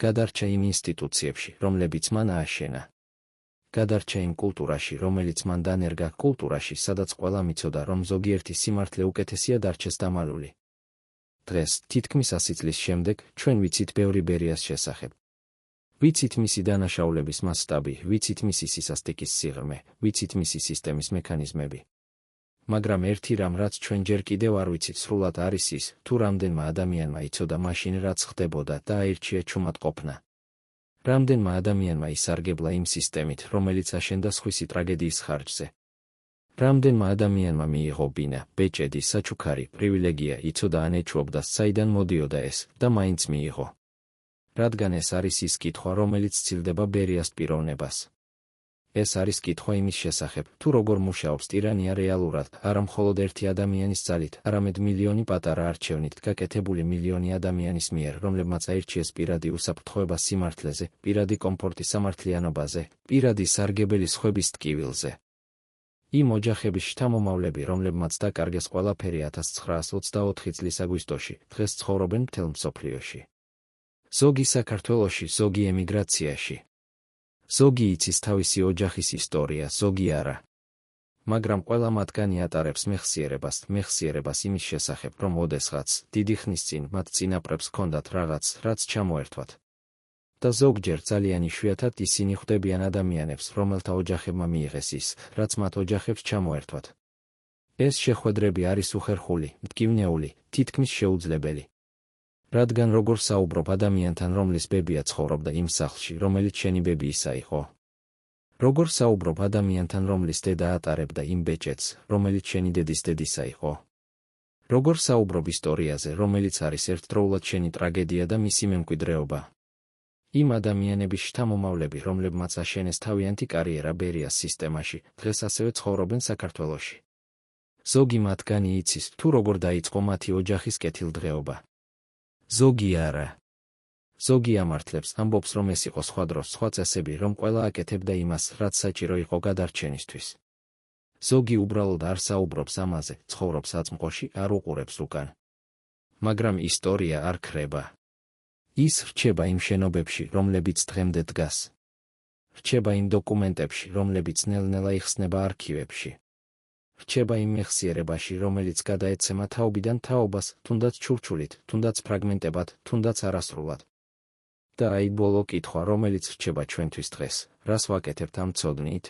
გადარჩა იმ ინსტიტუციებში, რომლებიც მან ააშენა. გადარჩა იმ კულტურაში, რომელიც მან დანერგა, კულტურაში, სადაც ყველა მიცოდა, რომ ზოგიერთი სიმართლე უკეთესია დარჩეს დამალული. დღეს, თითქმის 100 წლის შემდეგ, ჩვენ ვიცით ბევრი ბერიას შესახებ. ვიცით მისი დანაშაულების მასშტაბი, ვიცით მისი სისასტიკის სიღრმე, ვიცით მისი სისტემის მექანიზმები. მაგრამ ერთი რამ, რაც ჩვენ ჯერ კიდევ არ ვიცით სრულად, არის ის, თუ რამდენმა ადამიანმა იცოდა მაშინ, რაც ხდებოდა და აირჩია ჩუმად ყოფნა. რამდენმა ადამიანმა ისარგებლა იმ სისტემით, რომელიც აშენდა სხვისი ტრაგედიის ხარჯზე. რამდენმა ადამიანმა მიიღო ბინა, ბეჭედი, საჩუქარი, პრივილეგია, იცოდა ან ეჩვობდა, საიდან მოდიოდა ეს და მაინც მიიღო. რადგან ეს არის ის კითხვა, რომელიც სცილდება ბერიას პიროვნებას. ეს არის კითხვა იმის შესახებ, თუ როგორ მუშაობს ტირანია რეალურად, არა მხოლოდ ერთი ადამიანის ძალით, არამედ მილიონი პატარა არჩევნით გაკეთებული მილიონი ადამიანის მიერ, რომლებმაც აირჩიეს პირადი უსაფრთხოება სიმართლეზე, პირადი კომფორტი სამართლიანობაზე, პირადი სარგებელი სხვების ტკივილზე. იმ ოჯახების შთამომავლები, რომლებმაც დაკარგეს ყველაფერი 1924 წლის აგვისტოში, დღეს ცხოვრობენ მთელ მსოფლიოში. ზოგი საქართველოში, ზოგი ემიგრაციაში. ზოგი იცის თავისი ოჯახის ისტორია, ზოგი არა. მაგრამ ყველა მათგანი ატარებს მეხსიერებას იმის შესახებ, რომ ოდესღაც, დიდი ხნის წინ, მათ წინაპრებს ჰქონდათ რაღაც, რაც ჩამოერთვათ. და ზოგჯერ ძალიან იშვიათად ისინი ხვდებიან ადამიანებს, რომელთა ოჯახებმა მიიღეს ის, რაც მათ ოჯახებს ჩამოერთვათ. ეს შეხვედრები არის უხერხული, მტკივნეული, თითქმის შეუძლებელი. რადგან როგორ საუბრობ ადამიანთან, რომლის ბებია ცხოვრობდა იმ სახლში, რომელიც შენი ბები ისა იყო? როგორ საუბრობ ადამიანთან, რომლის დედა ატარებდა იმ ბეჭედს, რომელიც შენი დედის დედისა იყო? როგორ საუბრობ ისტორიაზე, რომელიც არის ერთდროულად შენი ტრაგედია და მისი მემკვიდრეობა? იმ ადამიანების შთამომავლები, რომლებმაც აშენეს თავიანთი კარიერა ბერიას სისტემაში, დღეს ასევე ცხოვრობენ საქართველოში. ზოგი მათგანი იცის, თუ როგორ დაიწყო მათი ოჯახის კეთილდღეობა. ზოგი არა. ზოგი ამართლებს, ამბობს, რომ ეს იყო სხვა დროს სხვა წესები, რომ ყველა აკეთებდა იმას, რაც საჭირო იყო გადარჩენისთვის. ზოგი უბრალოდ არ საუბრობს ამაზე, ცხოვრობს აწმყოში, არ უყურებს უკან. მაგრამ ისტორია არ ქრება. ის რჩება იმ შენობებში, რომლებიც დღემდე დგას. რჩება იმ დოკუმენტებში, რომლებიც ნელ-ნელა იხსნება არქივებში. რჩება იმ მეხსიერებაში, რომელიც გადაეცემა თაობიდან თაობას, თუნდაც ჩურჩულით, თუნდაც ფრაგმენტებად, თუნდაც არასრულად. და აი ბოლო კითხვა, რომელიც რჩება ჩვენთვის დღეს, რას ვაკეთებთ ამ ცოდნით?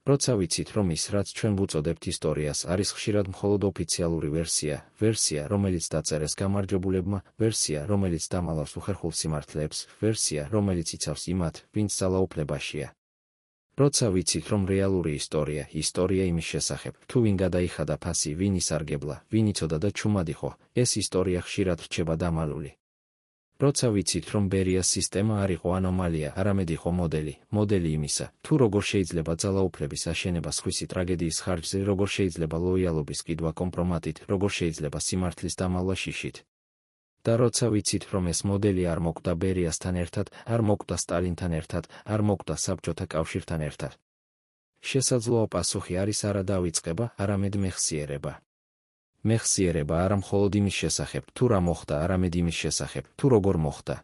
როცა ვიცით, რომ ის, რაც ჩვენ ვუწოდებთ ისტორიას, არის ხშირად მხოლოდ ოფიციალური ვერსია, რომელიც დაწერეს გამარჯვებულებმა, ვერსია, რომელიც დამალავს უხერხულ სიმართლეებს, ვერსია, რომელიც იცავს იმათ, ვინც ძალაუფლებაშია. როცა ვიცით, რომ რეალური ისტორია იმის შესახებ, თუ ვინ გადაიხადა ფასი, ვინ ისარგებლა, ვინ იცოდა და ჩუმად იყო, ეს ისტორია ხშირად რჩება დამალული. როცა ვიცით, რომ ბერიას სისტემა არ იყო ანომალია, არამედ იყო მოდელი იმისა, თუ როგორ შეიძლება ძალაუფლების აშენება სხვისი ტრაგედიის ხარჯზე, როგორ შეიძლება ლოიალობის ყიდვა კომპრომატით, როგორ შეიძლება სიმართლის დამალვა შიშით. და როცა ვიცით, რომ ეს მოდელი არ მოკვდა ბერიასთან ერთად, არ მოკვდა სტალინთან ერთად, არ მოკვდა საბჭოთა კავშირთან ერთად. შესაძლოა პასუხი არის არა დავიწყება, არამედ მეხსიერება. მეხსიერება არა მხოლოდ იმის შესახებ, თუ რა მოხდა, არამედ იმის შესახებ, თუ როგორ მოხდა.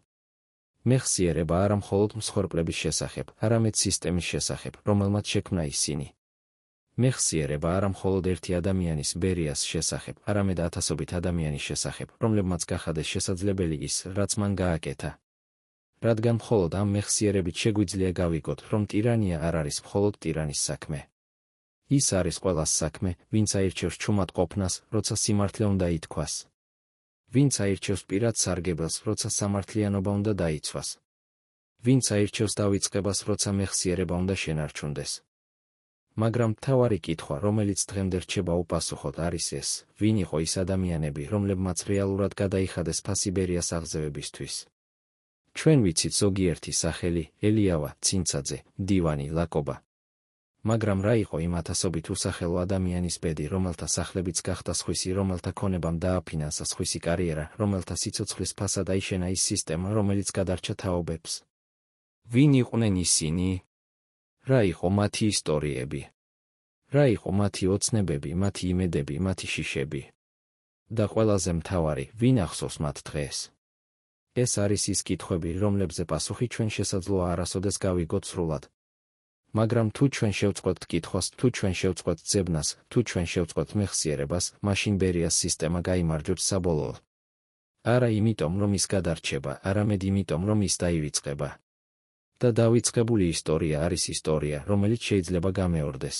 მეხსიერება არა მხოლოდ მსხვერპლების შესახებ, არამედ სისტემის შესახებ, რომელმაც შექმნა ისინი. მეხსიერება არა მხოლოდ ერთი ადამიანის ბერიას შესახებ, არამედ ათასობით ადამიანის შესახებ, რომლებმაც გახადეს შესაძლებელი ის, რაც მან გააკეთა. რადგან მხოლოდ ამ მეხსიერებით შეგვიძლია გავიგოთ, რომ ტირანია არ არის მხოლოდ ტირანის საქმე. ის არის ყველას საქმე, ვინც აირჩევს ჩუმად ყოფნას, როცა სიმართლე უნდა ითქვას. ვინც აირჩევს პირად სარგებელს, როცა სამართლიანობა უნდა დაიცვას. ვინც აირჩევს დავიწყებას, როცა მეხსიერება უნდა შენარჩუნდეს. მაგრამ მთავარი კითხვა, რომელიც დღემდე რჩება უპასუხოდ, არის ეს, ვინ იყო ის ადამიანები, რომლებმაც რეალურად გადაიხადეს ფასი ბერიას აღზევებისთვის. ჩვენ ვიცით ზოგიერთი სახელი, ელიავა, ცინცაძე, დივანი, ლაკობა. მაგრამ რა იყო იმ ათასობით უსახელო ადამიანის ბედი, რომელთა სახლებიც გახდა სხვისი, რომელთა ქონებამ დააფინანსა სხვისი კარიერა, რომელთა სიცოცხლის ფასად აიშენა ის სისტემა, რომელიც გადარჩა თაობებს. ვინ იყვნენ ისინი? რა იყო მათი ისტორიები? რა იყო მათი ოცნებები, მათი იმედები, მათი შიშები? და ყველაზე მთავარი, ვინ ახსოვს მათ დღეს? ეს არის ის კითხვები, რომლებზე პასუხი ჩვენ შესაძლოა არასოდეს გავიგოთ სრულად. მაგრამ თუ ჩვენ შევწყვეტთ კითხვას, თუ ჩვენ შევწყვეტთ ძებნას, თუ ჩვენ შევწყვეტთ მეხსიერებას, მაშინ ბერიას სისტემა გაიმარჯვებს საბოლოოდ. არა იმიტომ, რომ ის გადარჩება, არამედ იმიტომ, რომ ის დაივიწყება. და დავიწყებული ისტორია არის ისტორია, რომელიც შეიძლება გამეორდეს.